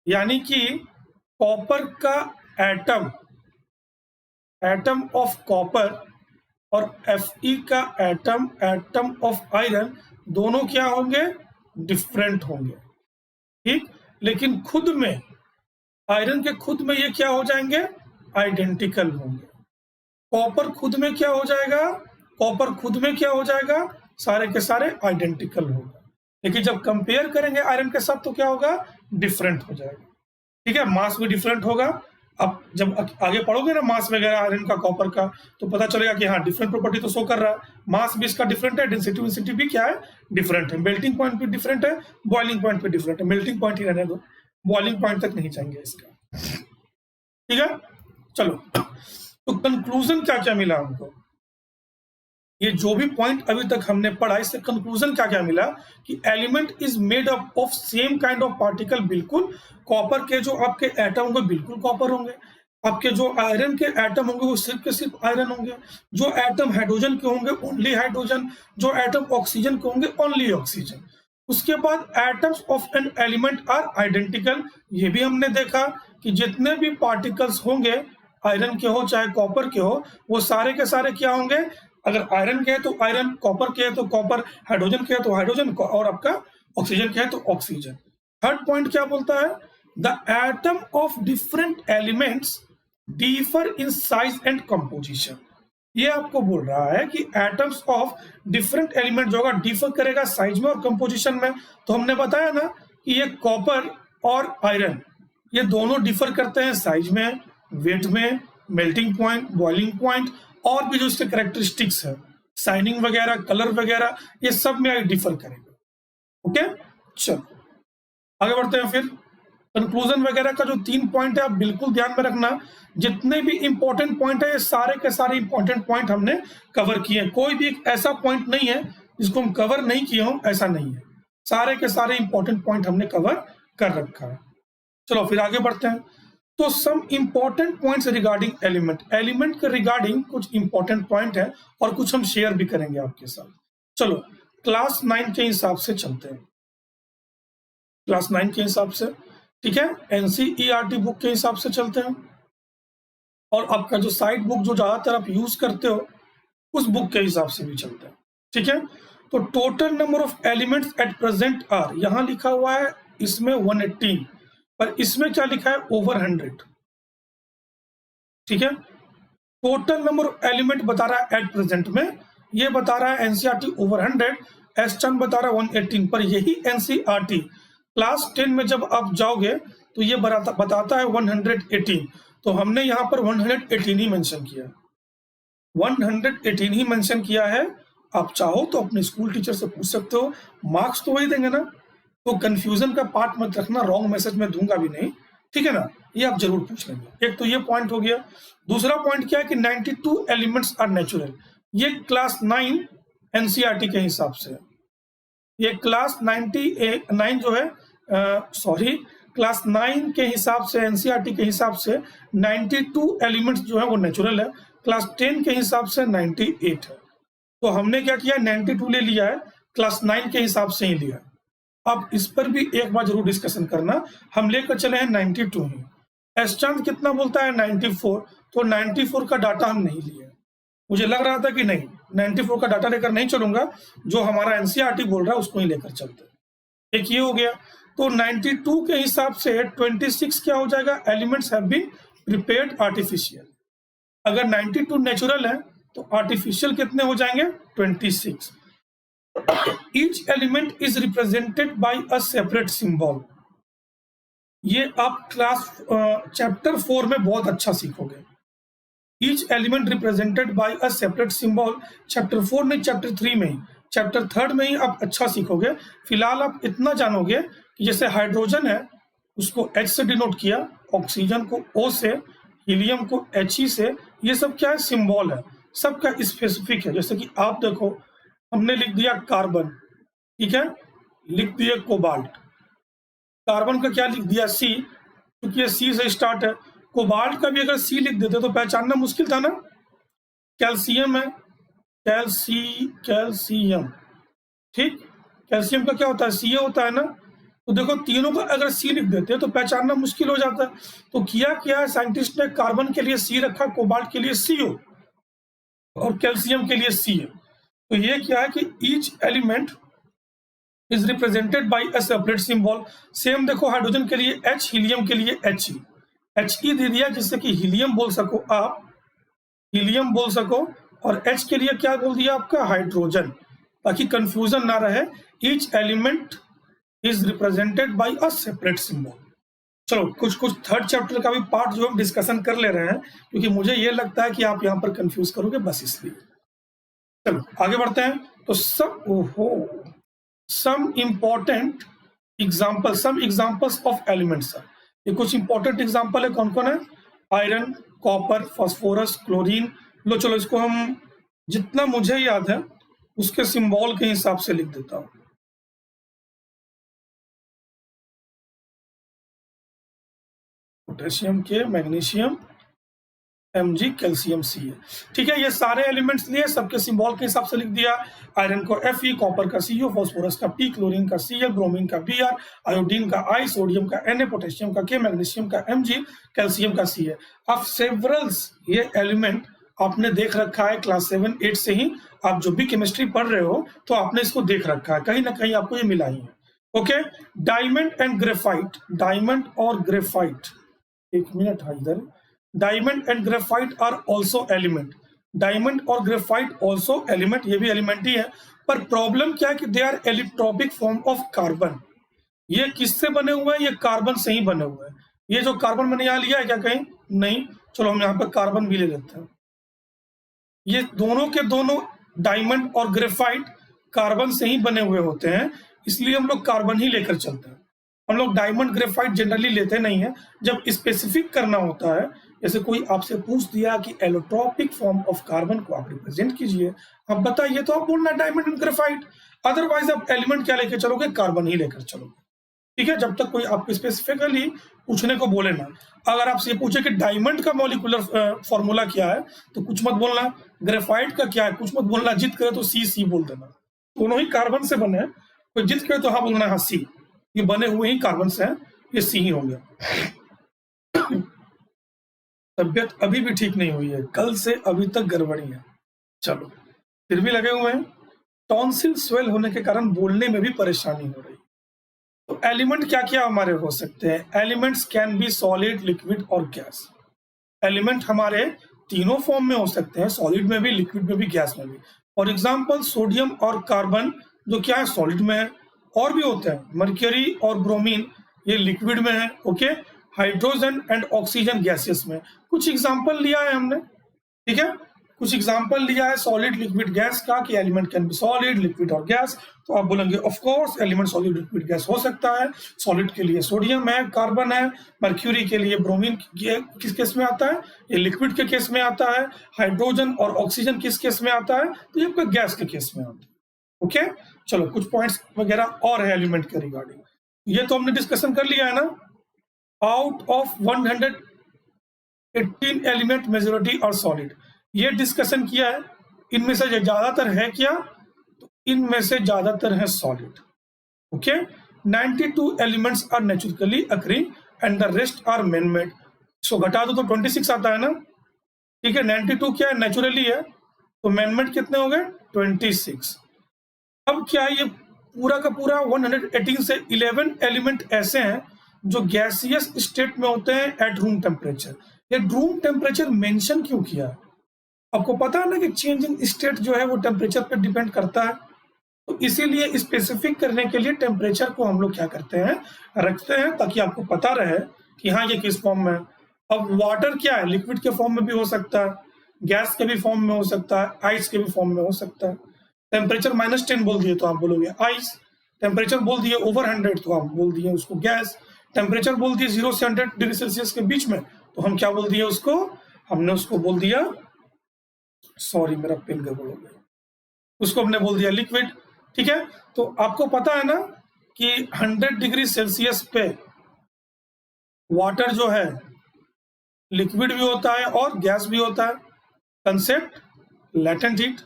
यानी कि कॉपर का एटम ऑफ कॉपर और Fe का एटम ऑफ आयरन दोनों क्या होंगे? डिफरेंट होंगे। ठीक, लेकिन खुद में आयरन के खुद में ये क्या हो जाएंगे? आइडेंटिकल होंगे। कॉपर खुद में क्या हो जाएगा? सारे के सारे आइडेंटिकल होगा। लेकिन जब कंपेयर करेंगे आयरन के साथ तो क्या होगा? डिफरेंट हो जाएगा। ठीक है, मास भी डिफरेंट होगा। अब जब आगे पढ़ोगे ना मास वगैरह आयरन का, कॉपर का, तो पता चलेगा कि हाँ, डिफरेंट प्रॉपर्टी तो शो कर रहा है। मास भी इसका डिफरेंट है, डेंसिटी भी क्या है? डिफरेंट है। मेल्टिंग पॉइंट भी डिफरेंट है, बॉइलिंग पॉइंट भी डिफरेंट है। मेल्टिंग पॉइंट ही रहने दो, बॉइलिंग पॉइंट तक नहीं जाएंगे इसका। ठीक है, चलो, तो कंक्लूजन क्या क्या मिला हमको? ये जो भी पॉइंट अभी तक हमने पढ़ा, इससे कंक्लूजन क्या क्या मिला कि element is made up of same kind of particle. बिल्कुल कॉपर के जो आपके एटम होंगे बिल्कुल कॉपर होंगे, आपके जो आयरन के एटम होंगे वो सिर्फ के सिर्फ आयरन होंगे, जो एटम हाइड्रोजन के होंगे ओनली हाइड्रोजन, जो एटम ऑक्सीजन के होंगे ओनली ऑक्सीजन। उसके बाद atoms of an element are identical. ये भी हमने देखा कि जितने भी पार्टिकल्स होंगे, आयरन के हो चाहे कॉपर के हो, वो सारे के सारे क्या होंगे? अगर आयरन के है तो आयरन, कॉपर के है तो कॉपर, हाइड्रोजन के है तो हाइड्रोजन, और आपका ऑक्सीजन के है तो ऑक्सीजन। थर्ड पॉइंट क्या बोलता है? The atom of different elements differ in size and composition. ये आपको बोल रहा है कि एटम्स ऑफ डिफरेंट एलिमेंट जो होगा डिफर करेगा साइज में और कंपोजिशन में। तो हमने बताया ना कि ये कॉपर और आयरन ये दोनों डिफर करते हैं साइज में, वेट में, मेल्टिंग पॉइंट, बॉइलिंग पॉइंट, और भी जो इसके कैरेक्टरिस्टिक्स है, शाइनिंग वगैरह, कलर वगैरह, ये सब में डिफर करेगा। ओके, चलो आगे बढ़ते हैं। फिर कंक्लूजन वगैरह का जो 3 पॉइंट है आप बिल्कुल ध्यान में रखना। जितने भी इंपॉर्टेंट पॉइंट है ये सारे के सारे इंपॉर्टेंट पॉइंट हमने कवर किए हैं। कोई भी एक ऐसा पॉइंट नहीं है जिसको हम कवर नहीं किए हों, ऐसा नहीं है। सारे के सारे इंपॉर्टेंट पॉइंट हमने कवर कर रखा है। चलो फिर आगे बढ़ते हैं। तो some important points regarding element के रिगार्डिंग कुछ इंपॉर्टेंट पॉइंट है और कुछ हम शेयर भी करेंगे आपके साथ। चलो क्लास 9 के हिसाब से चलते हैं। क्लास 9 के हिसाब से, ठीक है, एनसीईआरटी बुक के हिसाब से चलते हैं, और आपका जो साइट बुक जो ज्यादातर आप यूज करते हो उस बुक के हिसाब से भी चलते हैं। ठीक है, तो total number of elements at present are, यहां लिखा हुआ है इसमें 118, पर इसमें क्या लिखा है? ओवर 100। ठीक है, टोटल नंबर ऑफ एलिमेंट बता रहा है एट प्रेजेंट में, ये बता रहा है एनसीईआरटी ओवर 100, एसचैन बता रहा है 118। पर यही एनसीईआरटी क्लास 10 में जब आप जाओगे तो ये बताता है 118। तो हमने यहाँ पर 118 ही मेंशन किया, 118 ही मेंशन किया है। आप चाहो तो अपने स्कूल टीचर से पूछ सकते हो, मार्क्स तो वही देंगे ना, तो कंफ्यूजन का पार्ट मत रखना, रॉन्ग मैसेज में दूंगा भी नहीं। ठीक है ना, ये आप जरूर पूछ लेंगे। एक तो ये पॉइंट हो गया। दूसरा पॉइंट क्या है कि 92 एलिमेंट्स आर नेचुरल। ये क्लास 9 एनसीईआरटी के हिसाब से, ये क्लास 99 जो है, सॉरी, क्लास 9 के हिसाब से, एनसीईआरटी के हिसाब से 92 एलिमेंट्स जो है वो नेचुरल है। क्लास 10 के हिसाब से 98 है। तो हमने क्या किया? 92 ले लिया है, क्लास 9 के हिसाब से ही लिया है। अब इस पर भी एक बार जरूर डिस्कशन करना। हम लेकर चले हैं 92 ही। एसचैन कितना बोलता है? 94। तो 94 का डाटा हम नहीं लिए। मुझे लग रहा था कि नहीं, 94 का डाटा लेकर नहीं चलूंगा, जो हमारा एनसीईआरटी बोल रहा है उसको ही लेकर चलते हैं। एक ये हो गया। तो 92 के हिसाब से 26 क्या हो जाएगा? Elements have been prepared artificial. अगर 92 नेचुरल है तो आर्टिफिशियल कितने हो जाएंगे? 26। Each element is represented by a separate symbol. ये आप क्लास चैप्टर 4 में बहुत अच्छा सीखोगे। Each element represented by a separate symbol, chapter 4 नहीं, चैप्टर 3 में ही, चैप्टर 3 में ही आप अच्छा सीखोगे। फिलहाल आप इतना जानोगे कि जैसे हाइड्रोजन है उसको H से डिनोट किया, ऑक्सीजन को O से, हीलियम को He से, ये सब क्या है, सिंबल है, सबका स्पेसिफिक है। जैसे कि आप देखो, हमने लिख दिया कार्बन, ठीक है, लिख दिया कोबाल्ट, कार्बन का क्या लिख दिया C, क्योंकि ये C से स्टार्ट है। कोबाल्ट का भी अगर C लिख देते तो पहचानना मुश्किल था ना। कैल्शियम है, कैल्शियम, ठीक, कैल्शियम का क्या होता है, Ca होता है ना। तो देखो तीनों को अगर C लिख देते तो पहचानना मुश्किल हो जाता है। तो किया क्या है, साइंटिस्ट ने कार्बन के लिए C रखा, कोबाल्ट के लिए CO और कैल्शियम के लिए C है। तो ये क्या है कि each element is represented by a separate symbol. Same देखो, हाइड्रोजन के लिए H, हीलियम के लिए He दे दिया, जिससे कि हीलियम बोल सको आप, हीलियम बोल सको, और H के लिए क्या बोल दिया आपका, हाइड्रोजन, ताकि कंफ्यूजन ना रहे। Each element is represented by a separate symbol. चलो कुछ थर्ड चैप्टर का भी पार्ट जो हम डिस्कशन कर ले रहे हैं, क्योंकि मुझे ये लगता है कि आप यहाँ पर कंफ्यूज करोगे, बस इसलिए। चलो आगे बढ़ते हैं। तो सम एग्जाम्पल्स ऑफ एलिमेंट्स। ये कुछ इंपॉर्टेंट एग्जाम्पल है, कौन कौन है, आयरन, कॉपर, फास्फोरस, क्लोरीन। लो चलो इसको हम जितना मुझे याद है उसके सिंबल के हिसाब से लिख देता हूं। पोटेशियम के, मैग्नीशियम Mg, कैल्शियम Ca, ठीक है। ये सारे एलिमेंट्स लिए, सबके सिंबल के हिसाब से लिख दिया। आयरन को Fe, कॉपर का Co, फास्फोरस का P, क्लोरीन का Cl, ब्रोमीन का Br, आयोडीन का I, सोडियम का Na, पोटेशियम का K, मैग्नीशियम का Mg, कैल्शियम का Ca। अब सेवरल्स ये एलिमेंट आपने देख रखा है क्लास 7, 8 से ही। आप जो भी केमिस्ट्री पढ़ रहे हो तो आपने इसको देख रखा है, कहीं ना कहीं आपको ये मिला ही है। Okay, diamond and graphite, diamond और ग्रेफाइट, एक मिनट, हाँ इधर, diamond and graphite are also element, diamond और ग्रेफाइट ऑल्सो एलिमेंट, ये भी एलिमेंट ही है। पर प्रॉब्लम क्या है कि they are allotropic form of carbon. ये किससे बने हुए हैं, ये कार्बन से ही बने हुए हैं। ये जो कार्बन मैंने यहाँ लिया है क्या कहीं, नहीं, चलो हम यहाँ पर कार्बन भी ले लेते हैं। ये दोनों के दोनों, डायमंड और ग्रेफाइट, कार्बन से ही बने हुए होते हैं, इसलिए हम लोग कार्बन ही लेकर चलते हैं। हम लोग डायमंड ग्रेफाइट जनरली लेते नहीं है। जब स्पेसिफिक करना होता है, जैसे कोई आपसे पूछ दिया कि एलोट्रॉपिक फॉर्म ऑफ कार्बन को आप रिप्रेजेंट कीजिए, आप बताइए, तो आप बोलना डायमंड एंड ग्रेफाइट। अदरवाइज आप एलिमेंट क्या लेकर चलोगे, कार्बन ही लेकर चलोगे, ठीक है। जब तक कोई आपको स्पेसिफिकली पूछने को बोले ना। अगर आपसे पूछे कि डायमंड का मॉलिक्यूलर फॉर्मूला क्या है, तो कुछ मत बोलना, ग्रेफाइट का क्या है कुछ मत बोलना, जिद करे तो सी बोल देना। दोनों ही कार्बन से बने हैं, कोई जिद करे तो हाँ बोलना, हाँ सी, ये बने हुए ही कार्बन से हैं, ये सी ही हो गया। तबियत अभी भी ठीक नहीं हुई है, कल से अभी तक गड़बड़ी है, चलो फिर भी लगे हुए हैं। टॉन्सिल स्वेल होने के कारण बोलने में भी परेशानी हो रही है। तो एलिमेंट क्या क्या हमारे हो सकते हैं, elements can be solid, liquid और गैस। एलिमेंट हमारे तीनों फॉर्म में हो सकते हैं, सॉलिड में भी, लिक्विड में भी, गैस में भी। फॉर एग्जाम्पल सोडियम और कार्बन जो क्या है, सॉलिड में है। और भी होते हैं, मर्क्यूरी और ब्रोमीन, ये लिक्विड में है। Okay, hydrogen and oxygen gases में। कुछ एग्जाम्पल लिया है हमने, ठीक है, कुछ एग्जाम्पल लिया है सॉलिड, लिक्विड, गैस का, कि element can be solid, liquid और गैस। तो आप बोलेंगे of course element solid, liquid, gas हो सकता है। सॉलिड के लिए सोडियम है, कार्बन है, मर्क्यूरी के लिए ब्रोमीन, किस केस में आता है, ये लिक्विड के केस में आता है। हाइड्रोजन और ऑक्सीजन किस केस में आता है, तो ये आपका गैस के केस में आता है। ओके, चलो कुछ पॉइंट्स वगैरह और है एलिमेंट के रिगार्डिंग, ये तो हमने डिस्कशन कर लिया है ना। आउट ऑफ 118 एलिमेंट मेजॉरिटी और सॉलिड, ये डिस्कशन किया है। इनमें से ज्यादातर है क्या, तो इनमें से ज्यादातर है solid. Okay, 92 elements are naturally occurring and the rest are man made. So घटा दो तो 26 आता है ना, ठीक है। 92 क्या है, नेचुरली है, तो मैन मेड कितने हो गए, 26। अब क्या है, ये पूरा का पूरा 118 से 11 एलिमेंट ऐसे हैं जो गैसियस स्टेट में होते हैं एट रूम टेम्परेचर। ये रूम टेम्परेचर मेंशन क्यों किया है, आपको पता है ना कि चेंज इन स्टेट जो है वो टेम्परेचर पर डिपेंड करता है। तो इसीलिए स्पेसिफिक करने के लिए टेम्परेचर को हम लोग क्या करते हैं, रखते हैं, ताकि आपको पता रहे कि हाँ ये किस फॉर्म में है। अब वाटर क्या है, लिक्विड के फॉर्म में भी हो सकता है, गैस के भी फॉर्म में हो सकता है, आइस के भी फॉर्म में हो सकता है। टेम्परेचर -10 बोल दिए तो आप बोलोगे आइस, टेम्परेचर बोल दिए ओवर 100 तो आप बोल दिए उसको गैस, टेम्परेचर बोल दिए 0 से 100 डिग्री सेल्सियस के बीच में तो हम क्या बोल दिए उसको, हमने उसको बोल दिया, सॉरी मेरा पेन गड़बड़ हो गया, उसको हमने बोल दिया लिक्विड। ठीक है, तो आपको पता है ना कि 100 डिग्री सेल्सियस पे वाटर जो है लिक्विड भी होता है और गैस भी होता है, कंसेप्ट लैटेंट हीट।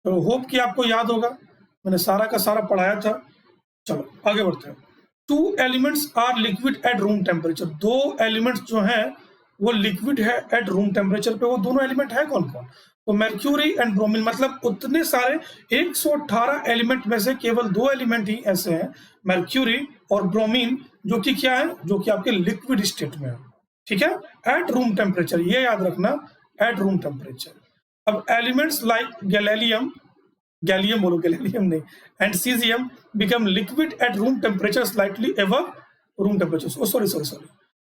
तो होप कि आपको याद होगा, मैंने सारा का सारा पढ़ाया था। चलो आगे बढ़ते हैं। 2 elements are liquid at room temperature, 2 elements जो हैं वो लिक्विड है एट रूम टेम्परेचर पे। वो दोनों एलिमेंट है कौन कौन, तो मर्क्यूरी एंड ब्रोमीन। मतलब उतने सारे 118 एलिमेंट में से केवल 2 एलिमेंट ही ऐसे हैं, मर्क्यूरी और ब्रोमीन, जो कि क्या है, जो कि आपके लिक्विड स्टेट में है। ठीक है, एट रूम टेम्परेचर, ये याद रखना, एट रूम टेम्परेचर। अब एलिमेंट्स लाइक गैलियम बोलो, गैलियम नहीं, and caesium become liquid at room temperature slightly above room temperature, sorry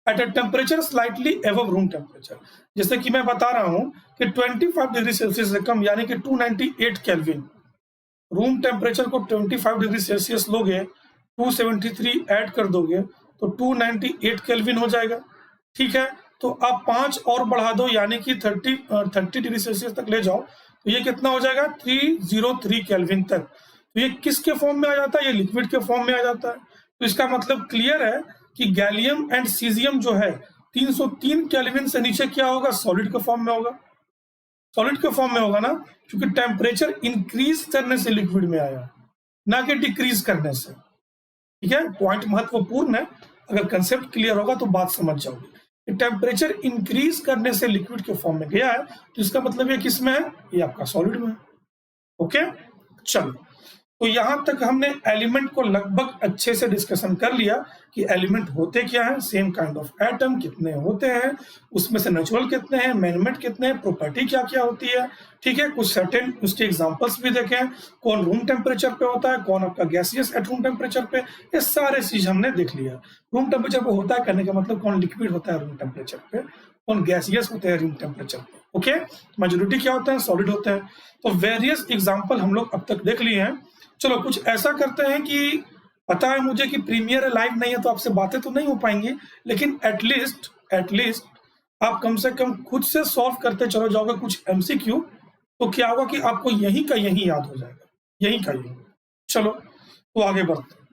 at a temperature slightly above room temperature. जैसे कि मैं बता रहा हूं कि 25 डिग्री सेल्सियस से कम यानी कि 298 केल्विन, रूम टेम्परेचर को 25 डिग्री सेल्सियस लोगे, 273 ऐड कर दोगे तो 298 केल्विन हो जाएगा। ठीक है, तो आप 5 और बढ़ा दो यानी कि 30 डिग्री सेल्सियस तक ले जाओ तो ये कितना हो जाएगा, 303 केल्विन तक। तो ये किसके फॉर्म में आ जाता है, ये लिक्विड के फॉर्म में आ जाता है। तो इसका मतलब क्लियर है कि गैलियम एंड सीजियम जो है 303 केल्विन से नीचे क्या होगा, सॉलिड के फॉर्म में होगा, सॉलिड के फॉर्म में होगा ना, क्योंकि टेम्परेचर इंक्रीज करने से लिक्विड में आया, ना कि डिक्रीज करने से। ठीक है, पॉइंट महत्वपूर्ण है, अगर कंसेप्ट क्लियर होगा तो बात समझ जाओगे। टेम्परेचर इंक्रीज करने से लिक्विड के फॉर्म में गया है तो इसका मतलब ये किस में है, ये आपका सॉलिड में है। ओके, चलो, तो यहां तक हमने एलिमेंट को लगभग अच्छे से डिस्कशन कर लिया कि एलिमेंट होते क्या हैं, सेम काइंड ऑफ एटम कितने होते हैं, उसमें से नेचुरल कितने हैं, मैनमेड कितने हैं, प्रॉपर्टी क्या क्या होती है। ठीक है, कुछ सर्टेन उसके एग्जांपल्स भी देखें, कौन रूम टेम्परेचर पे होता है, कौन आपका गैसियस एट रूम टेम्परेचर पे, ये सारे चीज हमने देख लिया। रूम टेम्परेचर पे होता है कहने का मतलब कौन लिक्विड होता है रूम टेम्परेचर पे, कौन गैसियस होते हैं रूम टेम्परेचर पे। ओके, मेजोरिटी क्या होता है, सॉलिड होते हैं। तो वेरियस एग्जाम्पल हम लोग अब तक देख लिए हैं। चलो कुछ ऐसा करते हैं कि पता है मुझे कि प्रीमियर लाइव नहीं है तो आपसे बातें तो नहीं हो पाएंगी, लेकिन एटलीस्ट आप कम से कम खुद से सॉल्व करते चलो जाओगे कुछ एमसीक्यू, तो क्या होगा कि आपको यहीं का यहीं याद हो जाएगा, यहीं का यहीं। चलो तो आगे बढ़ते हैं।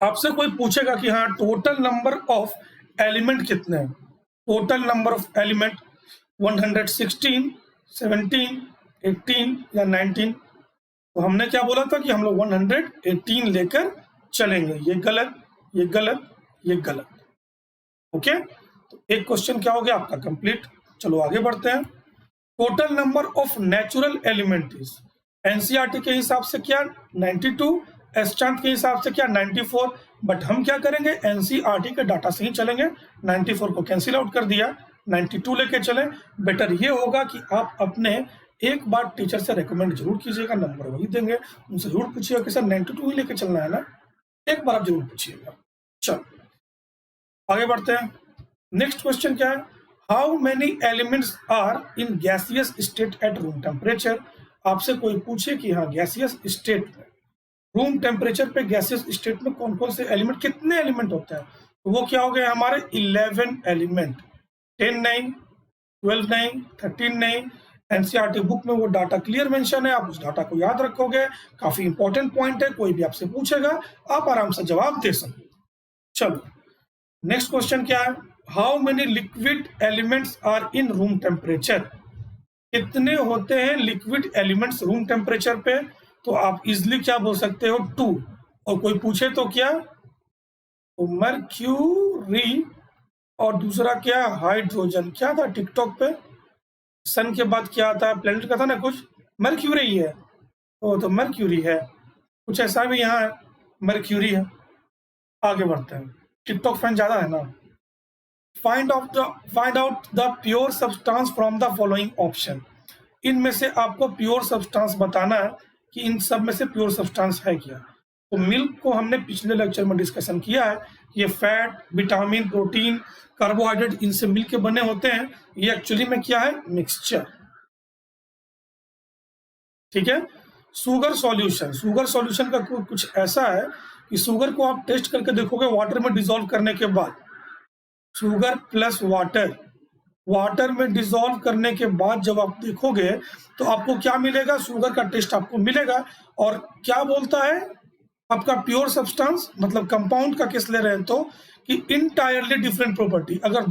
आपसे कोई पूछेगा कि हाँ टोटल नंबर ऑफ एलिमेंट कितने हैं, टोटल नंबर ऑफ एलिमेंट 116, 17, 18 या 19। तो हमने क्या बोला था कि हम लोग 118 लेकर चलेंगे, ये गलत, ये गलत, ये गलत। ओके, तो एक क्वेश्चन क्या हो गया आपका कंप्लीट। चलो आगे बढ़ते हैं। Total number of natural element is, NCERT के हिसाब से क्या 92, एस्टांत के हिसाब से क्या 94, बट हम क्या करेंगे एनसीईआरटी के डाटा से ही चलेंगे। 94 को कैंसिल आउट कर दिया, 92 लेके चले। बेटर ये होगा कि आप अपने एक बार टीचर से रेकमेंड जरूर कीजिएगा, नंबर वही देंगे, उनसे जरूर पूछिएगा कि सर 92 ही लेके चलना है ना, एक बार आप जरूर पूछिएगा। चलो आगे बढ़ते हैं। नेक्स्ट क्वेश्चन क्या है, how many elements are in gaseous state at room temperature. आपसे कोई पूछे कि हाँ गैसियस स्टेट में, रूम टेम्परेचर पे गैसियस स्टेट में कौन कौन से एलिमेंट, कितने एलिमेंट होते हैं, तो वो क्या हो गए हमारे 11 एलिमेंट, 10 नहीं, 12 नहीं, 13 नहीं। एनसीईआरटी बुक में वो डाटा क्लियर मेंशन है, आप उस डाटा को याद रखोगे, काफी इंपॉर्टेंट पॉइंट है, कोई भी आपसे पूछेगा आप आराम से जवाब दे सकते। चलो नेक्स्ट क्वेश्चन क्या है, how many liquid elements are in room temperature. कितने होते हैं लिक्विड एलिमेंट्स रूम टेम्परेचर पे, तो आप इजिली क्या बोल सकते हो 2, और कोई पूछे तो क्या, तो मर्क्यूरी और दूसरा क्या हाइड्रोजन। क्या था टिकटॉक पे, सन के बाद क्या आता है, प्लेनेट का था ना कुछ, मर्क्यूरी ही है, तो मर्क्यूरी है, कुछ ऐसा भी यहाँ है, मर्क्यूरी है। आगे बढ़ते हैं, टिकटॉक फैन ज्यादा है ना। Find out the pure substance from the following option. इनमें से आपको प्योर सब्सटेंस बताना है कि इन सब में से प्योर सब्सटेंस है क्या। तो मिल्क को हमने पिछले लेक्चर में डिस्कशन किया है, ये फैट, विटामिन, प्रोटीन, कार्बोहाइड्रेट इनसे मिलके बने होते हैं। ये एक्चुअली में क्या है, मिक्सचर। ठीक है। शुगर सॉल्यूशन का कुछ ऐसा है कि शुगर को आप टेस्ट करके देखोगे वाटर में डिसॉल्व करने के बाद, शुगर प्लस वाटर में डिसॉल्व करने के बाद जब आप देखोगे तो आपको क्या मिलेगा, शुगर का टेस्ट आपको मिलेगा। और क्या बोलता है आपका प्योर सब्सटेंस, मतलब कंपाउंड का केस ले रहे हैं तो, कि इंटायरली डिफरेंट प्रॉपर्टी। अगर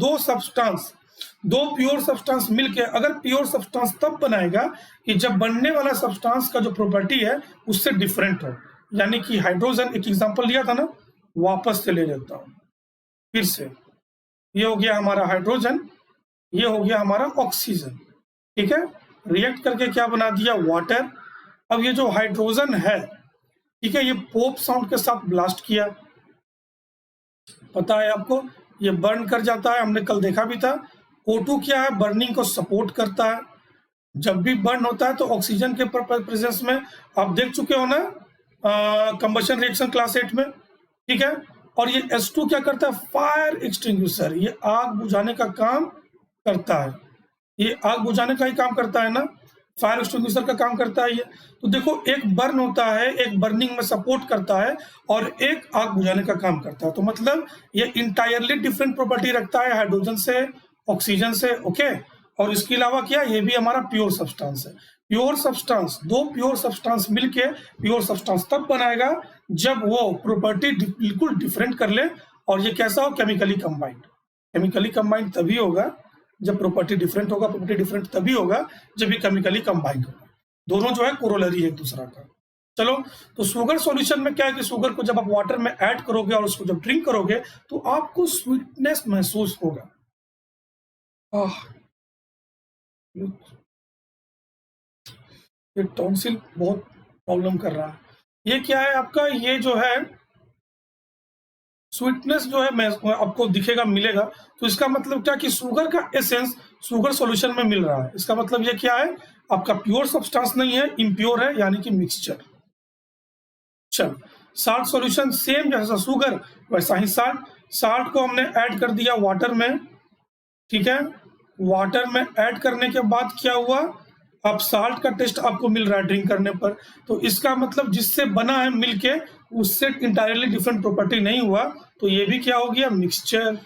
दो प्योर सब्सटेंस मिलके, अगर प्योर सब्सटेंस तब बनाएगा कि जब बनने वाला सब्सटेंस का जो प्रॉपर्टी है उससे डिफरेंट हो। यानी कि हाइड्रोजन, एक एग्जांपल लिया था ना, वापस से ले लेता हूं फिर से। ये हो गया हमारा हाइड्रोजन, ये हो गया हमारा ऑक्सीजन। ठीक है, रिएक्ट करके क्या बना दिया, वाटर। अब ये जो हाइड्रोजन है, ठीक है, ये पोप साउंड के साथ ब्लास्ट किया, पता है आपको, ये बर्न कर जाता है, हमने कल देखा भी था। O2 क्या है, बर्निंग को सपोर्ट करता है। जब भी बर्न होता है तो ऑक्सीजन के प्रेजेंस में, आप देख चुके हो ना कंबशन रिएक्शन क्लास 8 में। ठीक है, और ये H2 क्या करता है, फायर एक्सटिंग्विशर, ये आग बुझाने का काम करता है। ये आग बुझाने का ही काम करता है ना, फायर एक्सटिंग्विशर का काम करता है ये। तो देखो, एक बर्न होता है, एक बर्निंग में सपोर्ट करता है और एक आग बुझाने का काम करता है। तो मतलब ये इंटायरली डिफरेंट प्रॉपर्टी रखता है हाइड्रोजन से, ऑक्सीजन से। ओके, और इसके अलावा क्या, ये भी हमारा प्योर सब्सटेंस है। प्योर सब्सटेंस, दो प्योर सब्सटेंस मिलके प्योर सब्सटेंस तब बनाएगा जब वो प्रॉपर्टी बिल्कुल डिफरेंट कर ले, और ये कैसा हो, केमिकली कंबाइंड। केमिकली कंबाइंड तभी होगा जब प्रॉपर्टी डिफरेंट होगा, प्रॉपर्टी डिफरेंट तभी होगा जब ये केमिकली कंबाइंड होगा। दोनों जो है कोरोलरी है एक दूसरा का। चलो, तो शुगर सॉल्यूशन में क्या है कि शुगर को जब आप वाटर में ऐड करोगे और उसको जब ड्रिंक करोगे तो आपको स्वीटनेस महसूस होगा। ये टॉन्सिल बहुत प्रॉब्लम कर रहा है। ये क्या है आपका, ये जो है स्वीटनेस जो है मैं आपको दिखेगा, मिलेगा। तो इसका मतलब क्या कि शुगर का एसेंस शुगर सॉल्यूशन में मिल रहा है। इसका मतलब ये क्या है, आपका प्योर सब्सटेंस नहीं है, इम्प्योर है, यानी कि मिक्सचर। चल, साल्ट सॉल्यूशन सेम जैसा शुगर वैसा ही साल्ट को हमने ऐड कर दिया वाटर में। ठीक है, वाटर में ऐड करने के बाद क्या हुआ, अब साल्ट का टेस्ट आपको मिल रहा है ड्रिंक करने पर। तो इसका मतलब जिससे बना है मिलके, उससे इंटायरली डिफरेंट प्रॉपर्टी नहीं हुआ। तो ये भी क्या हो गया, मिक्सचर।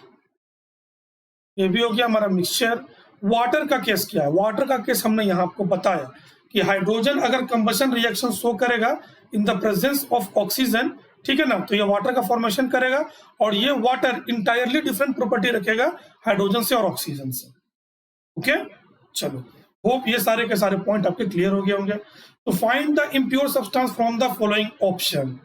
ये भी हो गया हमारा मिक्सचर। वाटर का केस क्या है, वाटर का केस हमने यहाँ आपको बताया कि हाइड्रोजन अगर कंबशन रिएक्शन शो करेगा in the presence of oxygen, ठीक है ना, तो ये वाटर का फॉर्मेशन करेगा, और ये वाटर इंटायरली डिफरेंट प्रॉपर्टी रखेगा हाइड्रोजन से और ऑक्सीजन से। ओके, चलो, होप ये सारे के सारे पॉइंट आपके क्लियर हो गए होंगे। तो find the impure substance from the following option.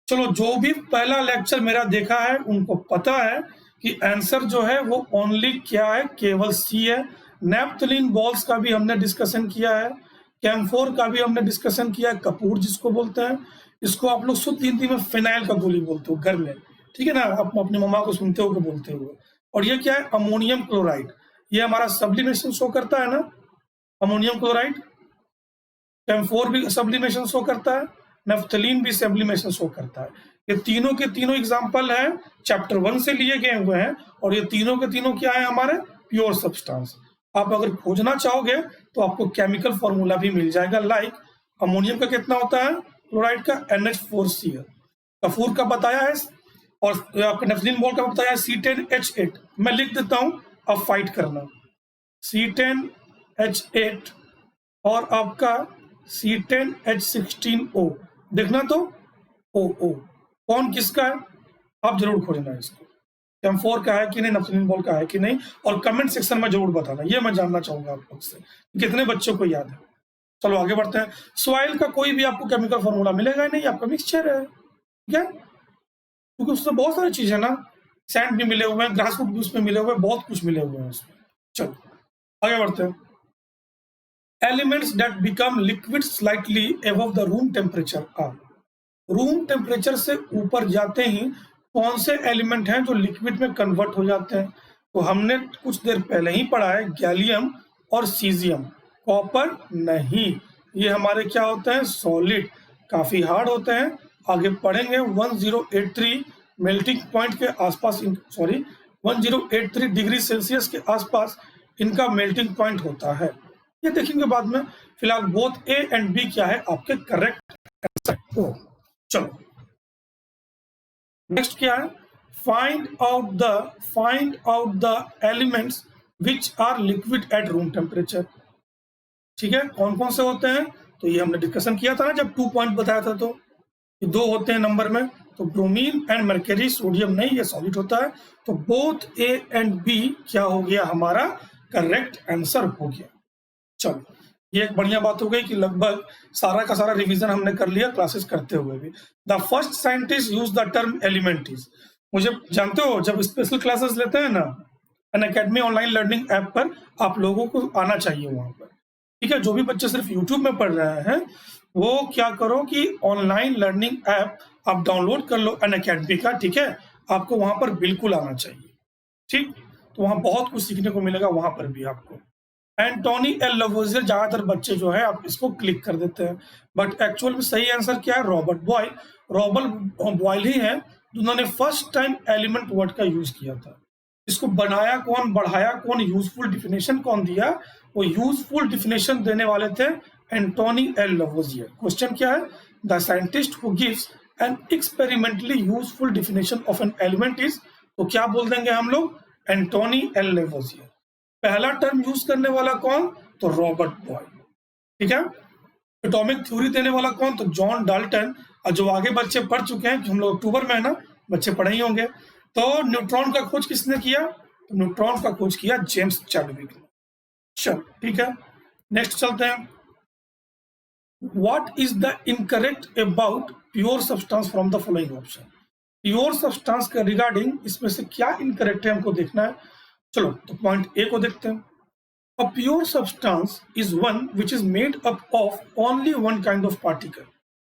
चलो, जो भी पहला लेक्चर मेरा देखा है उनको पता है कि आंसर जो है वो ओनली क्या है, केवल सी है। नेप्थलीन बॉल्स का भी हमने डिस्कशन किया है, कैम्फोर का भी हमने डिस्कशन किया है, कपूर जिसको बोलते हैं, इसको आप लोग शुद्ध हिंदी में फिनाइल का गोली बोलते हो घर में, ठीक है ना, आप अपनी मम्मा को सुनते हो बोलते हुए। और ये क्या है, अमोनियम क्लोराइड, ये हमारा सब्लिमेशन शो करता है ना, अमोनियम क्लोराइड। कैम्फोर भी सब्लिमेशन शो करता है, नेफ्थलीन भी सब्लिमेशन शो करता है। ये तीनों के तीनों एग्जाम्पल हैं, चैप्टर 1 से लिए गए हुए हैं, और ये तीनों के तीनों क्या है, हमारे प्योर सब्सटेंस। आप अगर खोजना चाहोगे तो आपको केमिकल फॉर्मूला भी मिल जाएगा। लाइक अमोनियम का कितना होता है, क्लोराइड का NH4Cl, कपूर का बताया है, और आपका नेफ्थलीन बॉल का बताया है C10H8। मैं लिख देता हूं, आप फाइट करना, C10H8 और आपका C10H16O, देखना तो OO कौन किसका है, आप जरूर खोजना इसको, कैम्फोर का है कि नहीं, नेफ्थलीन बॉल का है कि नहीं, और कमेंट सेक्शन में जरूर बताना। ये मैं जानना चाहूंगा आप लोग से कितने बच्चों को याद है। चलो आगे बढ़ते हैं। सॉइल का कोई भी आपको केमिकल फॉर्मूला मिलेगा ही नहीं, आपका मिक्सचर है, ठीक है, क्योंकि उसमें बहुत सारी चीजें ना, सैंड भी मिले हुए हैं, ग्रास रूट भी उसमें मिले हुए हैं, बहुत कुछ मिले हुए हैं उसमें। चलो आगे बढ़ते हैं। Elements that become liquid slightly above the room temperature are. Room temperature से ऊपर जाते ही कौन से एलिमेंट हैं जो लिक्विड में कन्वर्ट हो जाते हैं। तो हमने कुछ देर पहले ही पढ़ा है, गैलियम और सीजियम, कॉपर नहीं। ये हमारे क्या होते हैं, सॉलिड, काफी हार्ड होते हैं। आगे पढ़ेंगे 1083 मेल्टिंग पॉइंट के आसपास, सॉरी 1083 डिग्री सेल्सियस के आसपास इनका मेल्टिंग पॉइंट होता है, ये देखेंगे बाद में। फिलहाल बोथ ए एंड बी क्या है आपके करेक्ट आंसर। चलो नेक्स्ट क्या है, find out the elements which are liquid at room temperature. ठीक है, कौन कौन से होते हैं, तो ये हमने डिस्कशन किया था ना जब 2 पॉइंट बताया था, तो ये 2 होते हैं नंबर में, तो ब्रोमीन एंड मर्करी, सोडियम नहीं, ये सॉलिड होता है। तो बोथ ए एंड बी क्या हो गया हमारा करेक्ट आंसर हो गया। चलो ये एक बढ़िया बात हो गई कि लगभग सारा का सारा रिवीजन हमने कर लिया क्लासेस करते हुए भी। The first scientist use the term element is, मुझे जानते हो जब स्पेशल क्लासेस लेते हैं ना अनअकैडमी ऑनलाइन लर्निंग ऐप पर, आप लोगों को आना चाहिए वहां पर। ठीक है, जो भी बच्चे सिर्फ यूट्यूब में पढ़ रहे हैं वो क्या करो कि ऑनलाइन लर्निंग ऐप आप डाउनलोड कर लो अनअकैडमी का। ठीक है, आपको वहां पर बिल्कुल आना चाहिए। ठीक, तो वहां बहुत कुछ सीखने को मिलेगा वहां पर भी आपको। एंटोनी एल लवोजियर, ज्यादातर बच्चे जो है आप इसको क्लिक कर देते हैं, बट एक्चुअल में सही आंसर क्या है, रॉबर्ट बॉयल। रॉबर्ट बॉयल ही है जिन्होंने फर्स्ट टाइम एलिमेंट वर्ड का यूज किया था। इसको बनाया कौन, बढ़ाया कौन, यूजफुल डिफिनेशन कौन दिया, वो यूजफुल डिफिनेशन देने वाले थे एंटोनी एल लवोजियर। क्वेश्चन क्या है, the scientist who gives an experimentally useful definition of an element is, तो क्या बोल देंगे हम लोग, एंटोनी एल लवोजियर। पहला टर्म यूज करने वाला कौन, तो रॉबर्ट बॉयल। ठीक है, एटॉमिक थ्योरी देने वाला कौन, तो जॉन डाल्टन। और जो आगे बच्चे पढ़ चुके हैं कि हम लोग अक्टूबर में है ना, बच्चे पढ़े ही होंगे। तो न्यूट्रॉन का खोज किसने किया, तो न्यूट्रॉन का खोज किया जेम्स चैडविक ने। चलो ठीक है, नेक्स्ट चलते हैं। What is the incorrect about pure substance from the following option. Pure substance के रिगार्डिंग इसमें से क्या इनकरेक्ट है हमको देखना है। चलो तो पॉइंट ए को देखते हैं। A pure substance is one which is made up of only one kind of particle.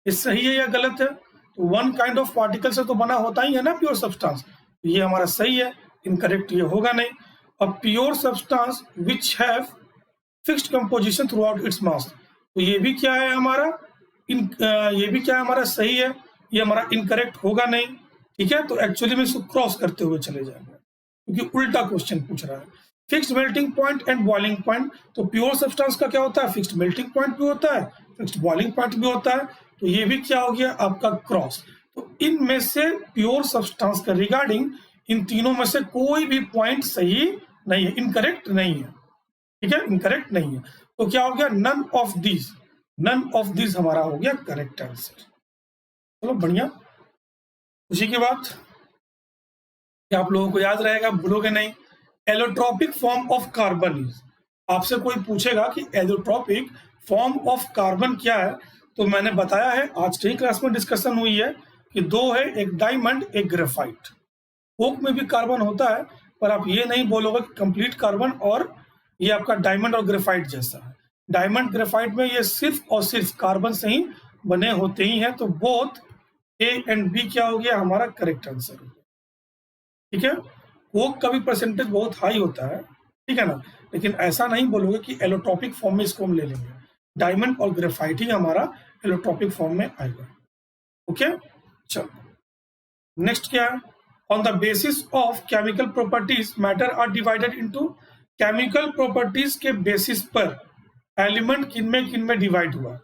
ये सही है या गलत है, तो वन काइंड ऑफ पार्टिकल से तो बना होता ही है ना प्योर सब्सटेंस, ये हमारा सही है। इनकरेक्ट ये होगा नहीं। A pure substance which have fixed composition through out its mass, तो ये भी क्या है हमारा ये भी क्या है हमारा सही है, ये हमारा इनकरेक्ट होगा नहीं। ठीक है, तो एक्चुअली में इसको क्रॉस करते हुए चले जाएंगे क्योंकि उल्टा क्वेश्चन पूछ रहा है। Fixed melting point and boiling point, तो प्योर सब्सटेंस का क्या होता है, फिक्स्ड मेल्टिंग पॉइंट भी होता है, फिक्स्ड बॉइलिंग पॉइंट भी होता है, तो ये भी क्या हो गया आपका क्रॉस। तो इनमें से प्योर सब्सटेंस के रिगार्डिंग इन तीनों में से कोई भी पॉइंट सही नहीं है, इनकरेक्ट नहीं है। ठीक है, इनकरेक्ट नहीं है, तो क्या हो गया, नन ऑफ दिस हमारा हो गया करेक्ट आंसर। चलो बढ़िया, खुशी की बात, क्या आप लोगों को याद रहेगा, भूलोगे नहीं। Allotropic form of carbon is, आपसे कोई पूछेगा कि एलोट्रॉपिक फॉर्म ऑफ कार्बन क्या है, तो मैंने बताया है, आज की क्लास में डिस्कशन हुई है कि 2 है, एक डायमंड एक ग्रेफाइट। कोक में भी कार्बन होता है, पर आप ये नहीं बोलोगे कि कंप्लीट कार्बन और ये आपका डायमंड और ग्रेफाइट जैसा है। डायमंड ग्रेफाइट में ये सिर्फ और सिर्फ कार्बन से ही बने होते ही हैं, तो बोथ ए एंड बी क्या हो गया हमारा करेक्ट आंसर हो गया। ठीक है, कोक का भी परसेंटेज बहुत हाई होता है, ठीक है ना, लेकिन ऐसा नहीं बोलोगे कि एलोट्रॉपिक फॉर्म में इसको हम ले लेंगे। डायमंड और ग्रेफाइट ही हमारा एलोट्रॉपिक फॉर्म में आएगा। ओके, चलो नेक्स्ट क्या है, on the basis of chemical properties matter are divided into, chemical properties के बेसिस पर एलिमेंट किन में डिवाइड हुआ।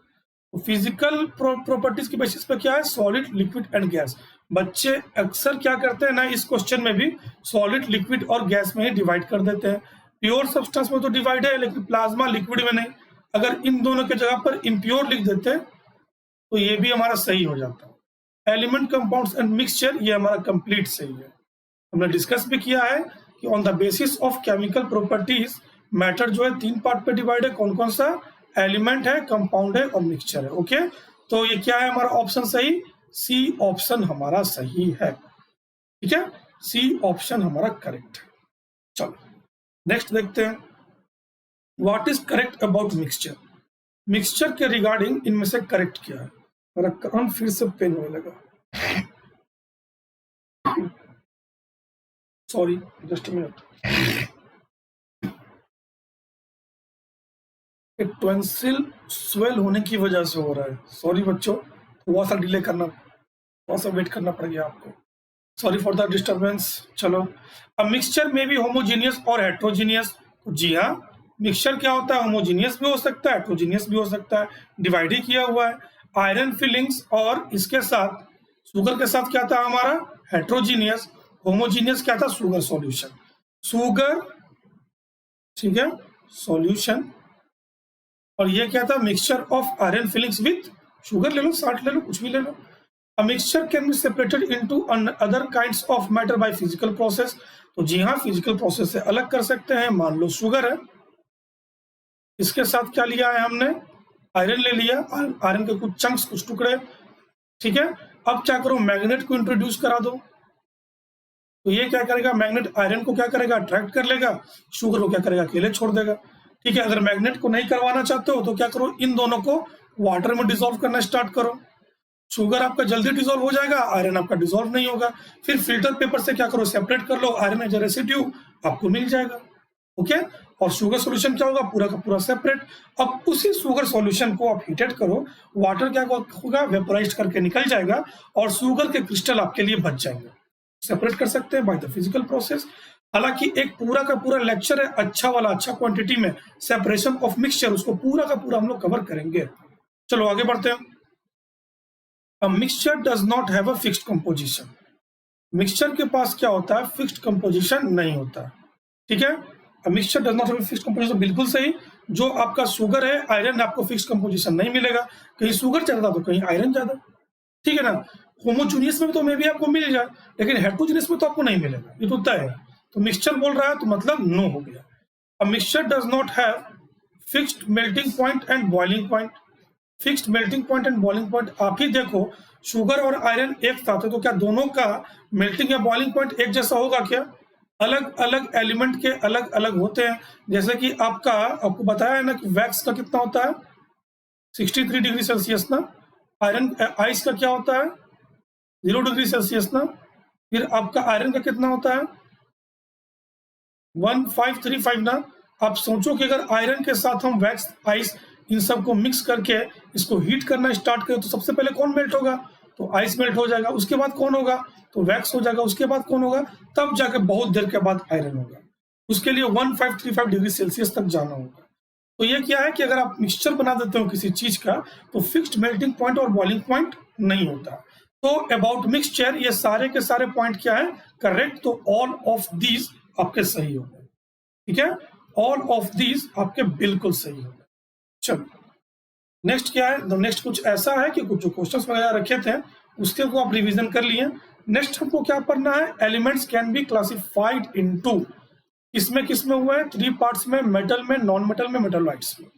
तो फिजिकल प्रॉपर्टीज के बेसिस पर क्या है, सॉलिड लिक्विड एंड गैस। बच्चे अक्सर क्या करते हैं ना, इस क्वेश्चन में भी सॉलिड लिक्विड और गैस में ही डिवाइड कर देते हैं। प्योर सब्सटेंस में तो डिवाइड है, लेकिन प्लाज्मा लिक्विड में नहीं। अगर इन दोनों के जगह पर इम्प्योर लिख देते तो ये भी हमारा सही हो जाता। एलिमेंट कंपाउंड्स एंड मिक्सचर, ये हमारा कंप्लीट सही है। हमने डिस्कस भी किया है कि on the basis of chemical properties matter जो है 3 पार्ट पे डिवाइड है, कौन कौन सा, एलिमेंट है, कंपाउंड है और मिक्सचर है। ओके, तो ये क्या है हमारा ऑप्शन सही, सी ऑप्शन हमारा सही है। ठीक है, सी ऑप्शन हमारा करेक्ट है। चलो नेक्स्ट देखते हैं, what is correct about mixture. Mixture के रिगार्डिंग इनमें से करेक्ट क्या है। मेरा कान फिर से पेन होने लगा, सॉरी, जस्ट अ मिनट। एक टॉन्सिल स्वेल होने की वजह से हो रहा है। सॉरी बच्चों, थोड़ा सा डिले करना, थोड़ा सा वेट करना पड़ेगा आपको। Sorry for the disturbance. चलो, अब मिक्सचर में भी होमोजीनियस और हेट्रोजीनियस। जी हाँ, मिक्सचर क्या होता है? होमोजीनियस भी हो सकता है, हेट्रोजीनियस भी हो सकता है, डिवाइड ही किया हुआ है। आयरन फिलिंग्स और इसके साथ शुगर के साथ क्या था हमारा? हेट्रोजीनियस। होमोजीनियस क्या था? Sugar solution. शुगर, ठीक है, सॉल्यूशन। और ये क्या था? Mixture of iron filings with sugar ले लो, साल्ट ले लो, कुछ भी ले लो। A mixture can be separated into other kinds of matter by physical process। तो जी हाँ, फिजिकल प्रोसेस से अलग कर सकते हैं। मान लो शुगर है, इसके साथ क्या लिया है हमने? आयरन ले लिया, आयरन के कुछ चंक्स, कुछ टुकड़े, ठीक है। अब क्या करो? मैग्नेट को इंट्रोड्यूस करा दो। तो ये क्या करेगा? मैग्नेट आयरन को क्या करेगा? अट्रैक्ट कर लेगा, शुगर को क्या करेगा? अकेले छोड़ देगा। ठीक है, अगर मैग्नेट को नहीं करवाना चाहते हो तो क्या करो? इन दोनों को वाटर में डिसॉल्व करना स्टार्ट करो। शुगर आपका जल्दी डिसॉल्व हो जाएगा, आयरन आपका डिसॉल्व नहीं होगा। फिर फिल्टर पेपर से क्या करो? सेपरेट कर लो, आयरन एज रेसिड्यू आपको मिल जाएगा। ओके, और शुगर सॉल्यूशन क्या होगा? पूरा का पूरा सेपरेट। अब उसी शुगर सॉल्यूशन को आप हीटेड करो, वाटर क्या होगा? वेपोराइज करके निकल जाएगा और शुगर के क्रिस्टल आपके लिए बच जाएंगे। सेपरेट कर सकते हैं बाय द फिजिकल प्रोसेस। हालांकि एक पूरा का पूरा लेक्चर है अच्छा वाला, अच्छा क्वांटिटी में, सेपरेशन ऑफ मिक्सचर, उसको पूरा का पूरा हम लोग कवर करेंगे। चलो आगे बढ़ते हैं। A mixture does not have a fixed composition। Mixture के पास क्या होता है? फिक्स्ड कंपोजिशन नहीं होता। ठीक है, A mixture does not have a fixed composition, बिल्कुल सही। जो आपका शुगर है, आयरन, आपको फिक्स्ड कंपोजिशन नहीं मिलेगा। कहीं शुगर ज्यादा तो कहीं आयरन ज्यादा, ठीक है ना। होमोजीनियस में तो मे भी आपको मिल जाए, लेकिन हेट्रोजीनियस में तो आपको नहीं मिलेगा, ये तो तय है। तो मिक्सचर बोल रहा है तो मतलब नो हो गया। A mixture does not have fixed melting point and boiling point। Fixed melting point and boiling point आप ही देखो, शुगर और आयरन एक साथ है तो क्या दोनों का मेल्टिंग या बॉइलिंग पॉइंट एक जैसा होगा क्या? अलग अलग एलिमेंट के अलग अलग होते हैं। जैसे कि आपको बताया है ना कि वैक्स का कितना होता है? 63 डिग्री सेल्सियस ना। आयरन आइस का क्या होता है? 0 डिग्री सेल्सियस ना। फिर आपका आयरन का कितना होता है? 1535 ना। आप सोचो कि अगर आयरन के साथ हम वैक्स, आइस, इन सबको मिक्स करके इसको हीट करना स्टार्ट करें तो सबसे पहले कौन मेल्ट होगा? तो आइस मेल्ट हो जाएगा। उसके बाद कौन होगा? तो वैक्स हो जाएगा। उसके बाद कौन होगा? तब जाके बहुत देर के बाद आयरन होगा। उसके लिए 1535 डिग्री सेल्सियस तक जाना होगा। तो ये क्या है कि अगर आप मिक्सचर बना देते हो किसी चीज का तो फिक्स्ड मेल्टिंग पॉइंट और बॉइलिंग पॉइंट नहीं होता। तो अबाउट मिक्सचर ये सारे के सारे पॉइंट क्या है? करेक्ट। तो ऑल ऑफ दीज आपके सही हो गए, ठीक है, ऑल ऑफ दीज आपके बिल्कुल सही हो गए। चलो नेक्स्ट क्या है? तो नेक्स्ट कुछ ऐसा है कि कुछ जो क्वेश्चंस वगैरह रखे थे उसके को आप रिवीजन कर लिए। नेक्स्ट हमको क्या पढ़ना है? Elements can be classified into, इसमें किसमें हुआ है? 3 पार्ट्स में, मेटल में, नॉन मेटल में, मेटोलाइट्स में।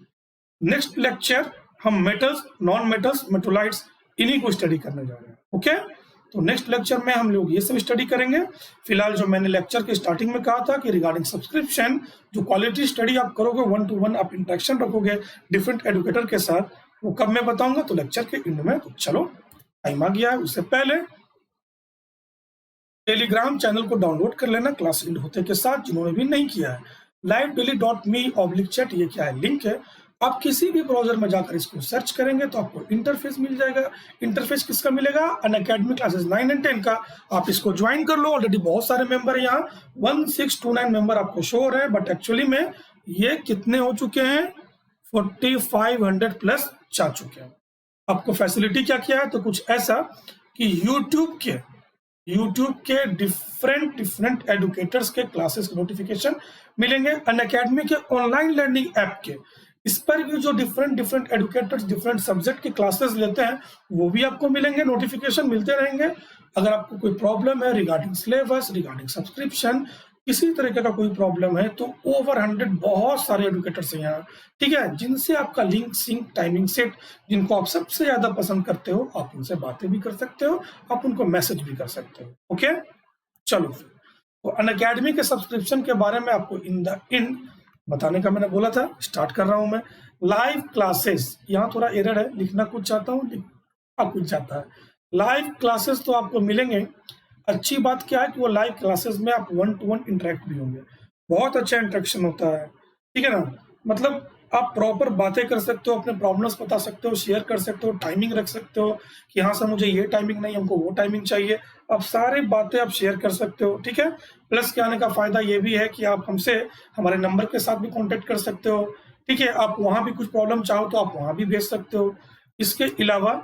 नेक्स्ट लेक्चर हम मेटल्स, नॉन मेटल्स, मेटोलाइट्स इन्हीं को स्टडी करने जा रहे हैं। ओके, तो नेक्स्ट लेक्चर में हम लोग ये सब स्टडी करेंगे। फिलहाल जो मैंने लेक्चर के स्टार्टिंग में कहा था कि रिगार्डिंग सब्सक्रिप्शन, जो क्वालिटी स्टडी आप करोगे, 1 to 1 आप इंटरेक्शन रखोगे डिफरेंट एडुकेटर के साथ, वो कब मैं बताऊंगा? तो लेक्चर के एंड में। तो चलो टाइम आ गया है। उससे पहले टेलीग्राम चैनल को डाउनलोड कर लेना क्लास एंड होते के साथ, जिन्होंने भी नहीं किया है। livedaily.me/chat ये क्या है? लिंक है। आप किसी भी ब्राउजर में जाकर इसको सर्च करेंगे तो आपको इंटरफेस मिल जाएगा। इंटरफेस किसका मिलेगा? अनअकैडमी क्लासेस 9 and 10 का। आप इसको ज्वाइन कर लो। ऑलरेडी बहुत सारे मेंबर है यहाँ, 1629 मेंबर आपको शो हो रहे हैं, बट एक्चुअली में ये कितने हो चुके हैं? 4500 प्लस जा चुके हैं। आपको फैसिलिटी क्या किया है? तो कुछ ऐसा कि यूट्यूब के डिफरेंट एडुकेटर्स के क्लासेस के नोटिफिकेशन मिलेंगे। अनअकैडमी के ऑनलाइन लर्निंग ऐप के, इस पर भी जो डिफरेंट एडुकेटर्स डिफरेंट सब्जेक्ट के क्लासेस लेते हैं वो भी आपको मिलेंगे, नोटिफिकेशन मिलते रहेंगे। अगर आपको कोई प्रॉब्लम है रिगार्डिंग सिलेबस, रिगार्डिंग सब्सक्रिप्शन, किसी तरीके का कोई प्रॉब्लम है तो ओवर 100 बहुत सारे एडुकेटर्स हैं यहाँ, ठीक है, जिनसे आपका लिंक, सिंक, टाइमिंग सेट, जिनको आप सबसे ज्यादा पसंद करते हो, आप उनसे बातें भी कर सकते हो, आप उनको मैसेज भी कर सकते हो। ओके, चलो तो अनअकैडमी के सब्सक्रिप्शन के बारे में आपको इन द एंड बताने का मैंने बोला था। स्टार्ट कर रहा हूं मैं। लाइव क्लासेस, यहाँ थोड़ा एरर है, लिखना कुछ चाहता हूँ, लिखना कुछ चाहता है। लाइव क्लासेस तो आपको मिलेंगे। अच्छी बात क्या है कि वो लाइव क्लासेस में आप 1 to 1 इंटरेक्ट भी होंगे। बहुत अच्छा इंटरेक्शन होता है, ठीक है ना। मतलब आप प्रॉपर बातें कर सकते हो, अपने प्रॉब्लम्स बता सकते हो, शेयर कर सकते हो, टाइमिंग रख सकते हो कि हाँ सर मुझे ये टाइमिंग नहीं, हमको वो टाइमिंग चाहिए। आप सारी बातें आप शेयर कर सकते हो, ठीक है? प्लस के आने का फ़ायदा ये भी है कि आप हमसे हमारे नंबर के साथ भी कॉन्टैक्ट कर सकते हो, ठीक है? आप वहाँ भी कुछ प्रॉब्लम चाहो तो आप वहाँ भी भेज सकते हो। इसके अलावा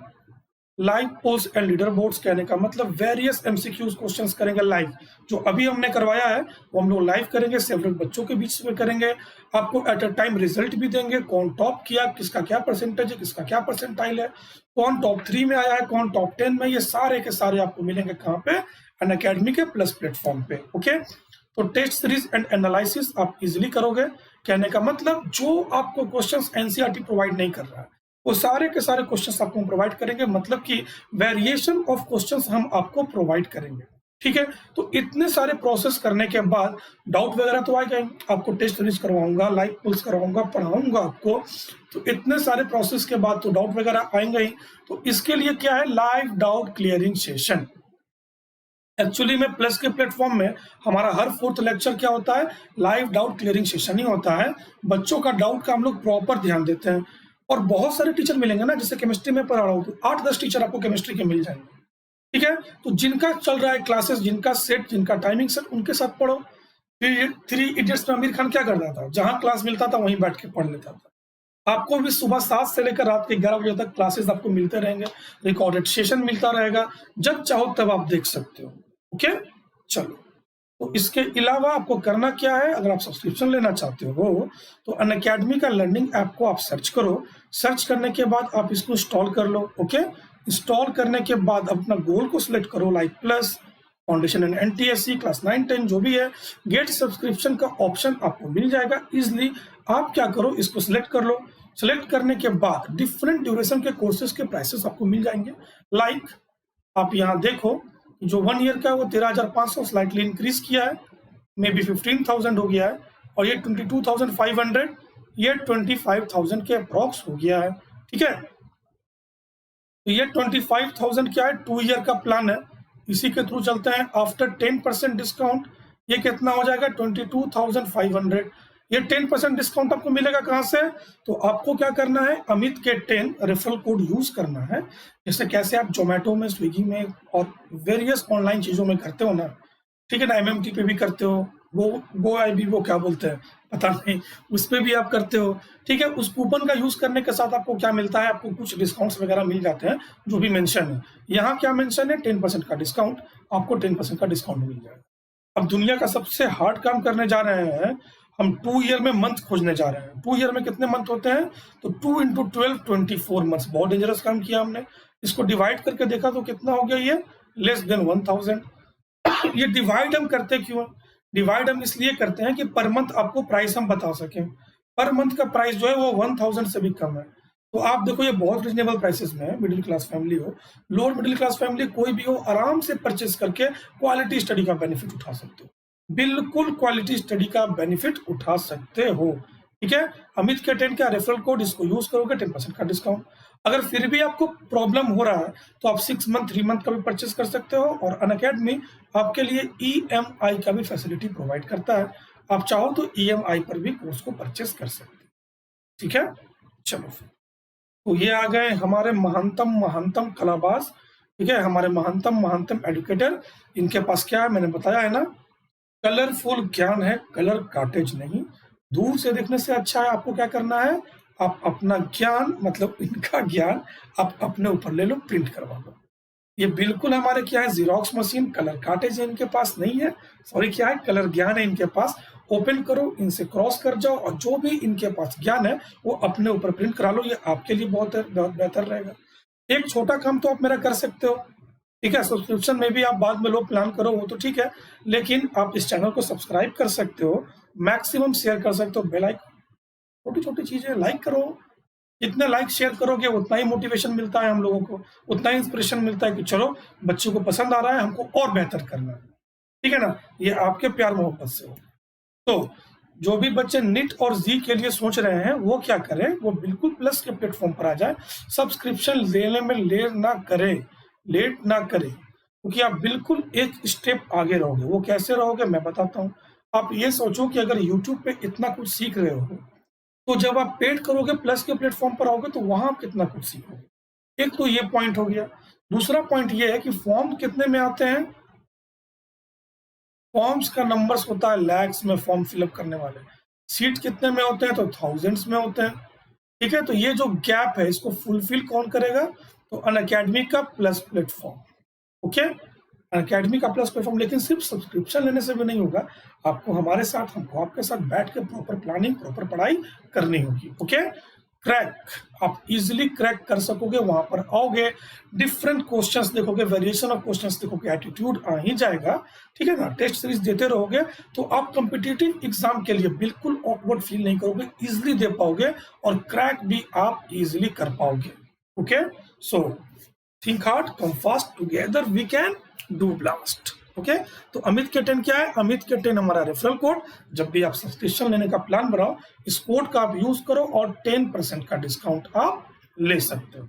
live polls and leader boards कहने का मतलब वेरियस एमसीक्यूज क्वेश्चंस करेंगे लाइव। जो अभी हमने करवाया है वो हम लोग लाइव करेंगे, सेवरल बच्चों के बीच में करेंगे। आपको एट अ टाइम रिजल्ट भी देंगे, कौन टॉप किया, किसका क्या परसेंटेज है, किसका क्या परसेंटाइल है, कौन टॉप 3 में आया है, कौन टॉप 10 में, ये सारे के सारे आपको मिलेंगे कहाँ पे? अनअकैडमी के प्लस प्लेटफॉर्म पे। ओके, तो टेस्ट सीरीज एंड एनालिसिस आप इजिली करोगे। कहने का मतलब जो आपको क्वेश्चंस एनसीईआरटी प्रोवाइड नहीं कर रहा है वो सारे के सारे क्वेश्चंस आपको प्रोवाइड करेंगे, मतलब कि वेरिएशन ऑफ क्वेश्चंस हम आपको प्रोवाइड करेंगे। ठीक है, तो इतने सारे प्रोसेस करने के बाद डाउट वगैरह तो आएगा ही, आपको टेस्ट सीरीज करवाऊंगा, लाइव पुल्स करवाऊंगा, पढ़ाऊंगा आपको, तो इतने सारे प्रोसेस के बाद तो डाउट वगैरह आएंगे ही। तो इसके लिए क्या है, live doubt clearing session. Actually में प्लस के प्लेटफॉर्म में हमारा हर 4th लेक्चर क्या होता है, लाइव डाउट क्लियरिंग सेशन ही होता है। बच्चों का डाउट का हम लोग प्रॉपर ध्यान देते हैं और बहुत सारे टीचर मिलेंगे ना, जैसे केमिस्ट्री में पढ़ा रहा हूँ तो 8-10 टीचर आपको केमिस्ट्री के मिल जाएंगे। ठीक है, तो जिनका चल रहा है क्लासेस, जिनका सेट, जिनका टाइमिंग सेट, उनके साथ पढ़ो। थ्री इडियट्स में आमिर खान क्या करता था, जहां क्लास मिलता था वहीं बैठ के पढ़ लेता था। आपको भी सुबह 7 से लेकर रात के 11 बजे तक क्लासेस आपको मिलते रहेंगे, रिकॉर्डेड सेशन मिलता रहेगा, जब चाहो तब आप देख सकते हो। ओके, चलो, तो इसके अलावा आपको करना क्या है, अगर आप सब्सक्रिप्शन लेना चाहते हो तो अनअकैडमी का लर्निंग ऐप को आप सर्च करो। सर्च करने के बाद आप इसको इंस्टॉल कर लो। ओके, इंस्टॉल करने के बाद अपना गोल को सिलेक्ट करो, like plus, foundation and NTSC, class 9 10 जो भी है, गेट सब्सक्रिप्शन का ऑप्शन आपको मिल जाएगा इजिली। आप क्या करो, इसको सिलेक्ट कर लो। सिलेक्ट करने के बाद डिफरेंट ड्यूरेशन के कोर्सेज के प्राइसेस आपको मिल जाएंगे। लाइक आप यहाँ देखो, जो 1 ईयर का है वो 13,500 स्लाइटली इंक्रीज किया है, मे बी 15,000 हो गया है, और ये 22,500, ये 25,000 के अप्रॉक्स हो गया है। ठीक है, तो ये 25,000 क्या है, 2 ईयर का प्लान है, इसी के थ्रू चलते हैं। आफ्टर 10% डिस्काउंट ये कितना हो जाएगा, 22,500। ये 10% डिस्काउंट आपको मिलेगा कहाँ से, तो आपको क्या करना है, अमित के 10 रेफरल कोड यूज करना है। जैसे कैसे आप जोमेटो में, स्विगी में और वेरियस ऑनलाइन चीजों में करते हो ना, ठीक है ना, एमएमटी पे भी करते हो, वो आईबी वो क्या बोलते हैं पता नहीं, उस पर भी आप करते हो। ठीक है, उस कूपन का यूज करने के साथ आपको क्या मिलता है, आपको कुछ डिस्काउंट्स वगैरह मिल जाते हैं जो भी मेंशन है। यहाँ क्या मेंशन है, 10% का डिस्काउंट, आपको 10% का डिस्काउंट मिल जाएगा। अब दुनिया का सबसे हार्ड काम करने जा रहे हैं हम, 2 ईयर में मंथ खोजने जा रहे हैं। 2 ईयर में कितने मंथ होते हैं, तो 2 इंटू 12 24 मंथ्स। बहुत डेंजरस काम किया हमने, इसको डिवाइड करके देखा तो कितना हो गया, ये लेस देन 1000। ये डिवाइड हम करते क्यों हैं, डिवाइड हम इसलिए करते हैं कि पर मंथ आपको प्राइस हम बता सकें। पर मंथ का प्राइस जो है वो 1000 से भी कम है। तो आप देखो ये बहुत रिजनेबल प्राइसेस में है। मिडिल क्लास फैमिली हो, लोअर मिडिल क्लास फैमिली कोई भी हो, आराम से परचेस करके क्वालिटी स्टडी का बेनिफिट उठा सकते हो। बिल्कुल क्वालिटी स्टडी का बेनिफिट उठा सकते हो। ठीक है, अमित के 10 का रेफरल कोड, इसको यूज करोगे 10% का डिस्काउंट। अगर फिर भी आपको प्रॉब्लम हो रहा है तो आप 6 मंथ 3 मंथ का भी परचेस कर सकते हो, और अनअकैडमी आपके लिए ईएमआई का भी फैसिलिटी प्रोवाइड करता है। आप चाहो तो ईएमआई पर भी कोर्स को परचेस कर सकते हो। ठीक है, चलो फिर, तो ये आ गए हमारे महानतम महानतम कलाबाज। ठीक है, हमारे महानतम महानतम एडुकेटर। इनके पास क्या है, मैंने बताया है ना, कलरफुल ज्ञान है, कलर काटेज नहीं। दूर से देखने से अच्छा है, आपको क्या करना है, आप अपना ज्ञान, मतलब इनका ज्ञान आप अपने ऊपर ले लो, प्रिंट करवा लो। ये बिल्कुल हमारे क्या है, जीरोक्स मशीन, कलर काटेज इनके पास नहीं है, सॉरी क्या है, कलर ज्ञान है इनके पास। ओपन करो, इनसे क्रॉस कर जाओ, और जो भी इनके पास ज्ञान है वो अपने ऊपर प्रिंट करा लो। ये आपके लिए बहुत बहुत बेहतर रहेगा। एक छोटा काम तो आप मेरा कर सकते हो, ठीक है, सब्सक्रिप्शन में भी आप बाद में लो, प्लान करो वो तो ठीक है, लेकिन आप इस चैनल को सब्सक्राइब कर सकते हो, मैक्सिमम शेयर कर सकते हो, बेल आइकन, छोटी छोटी चीजें लाइक करो। जितने लाइक शेयर करोगे उतना ही मोटिवेशन मिलता है हम लोगों को, उतना ही इंस्पिरेशन मिलता है कि चलो बच्चों को पसंद आ रहा है, हमको और बेहतर करना है। ठीक है ना, ये आपके प्यार मोहब्बत से हो। तो जो भी बच्चे नीट और जी के लिए सोच रहे हैं वो क्या करें, वो बिल्कुल प्लस के प्लेटफॉर्म पर आ जाए। सब्सक्रिप्शन लेने में लेट ना करें, क्योंकि आप बिल्कुल एक स्टेप आगे रहोगे। वो कैसे रहोगे मैं बताता हूँ। आप ये सोचो कि अगर यूट्यूब पे इतना कुछ सीख रहे हो, तो जब आप पेड करोगे, प्लस के प्लेटफॉर्म पर आओगे, तो वहां आप कितना कुछ सीखोगे। एक तो ये पॉइंट हो गया। दूसरा पॉइंट ये है कि फॉर्म कितने में आते हैं। फॉर्म्स का नंबर्स होता है लैक्स में, फॉर्म फिलअप करने वाले। सीट कितने में होते हैं, तो थाउजेंड्स में होते हैं। ठीक है, तो ये जो गैप है इसको फुलफिल कौन करेगा, तो अनअकैडमी का प्लस प्लेटफॉर्म। ओके, अनअकैडमी का प्लस प्लेटफॉर्म। लेकिन सिर्फ सब्सक्रिप्शन लेने से भी नहीं होगा, आपको हमारे साथ, हमको आपके साथ बैठ के प्रॉपर प्लानिंग, प्रॉपर पढ़ाई करनी होगी। ओके, क्रैक, आप इजीली क्रैक कर सकोगे। वहां पर आओगे, डिफरेंट क्वेश्चंस देखोगे, वेरिएशन ऑफ क्वेश्चंस देखोगे, एटीट्यूड आ ही जाएगा। ठीक है ना, टेस्ट सीरीज देते रहोगे तो आप कॉम्पिटिटिव एग्जाम के लिए बिल्कुल ऑकवर्ड फील नहीं करोगे, इजिली दे पाओगे और क्रैक भी आप इजिली कर पाओगे। Okay, so think hard, come fast, together we can do blast. Okay, तो अमित के 10 क्या है, अमित के 10 हमारा रेफरल कोड। जब भी आप सब्सक्रिप्शन लेने का प्लान बनाओ, इस कोड का आप यूज करो और 10% का डिस्काउंट आप ले सकते हो।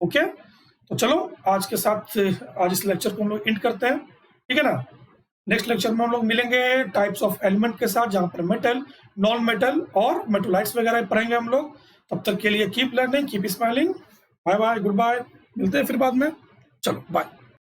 ओके, तो चलो आज के साथ आज इस लेक्चर को हम लोग एंड करते हैं। ठीक है ना, नेक्स्ट लेक्चर में हम लोग मिलेंगे टाइप्स ऑफ एलिमेंट के साथ, जहां पर मेटल, नॉन मेटल और मेटोलाइट्स वगैरह पढ़ेंगे हम लोग। तब तक के लिए keep learning, keep smiling, bye bye, good bye, मिलते हैं फिर बाद में। चलो बाय।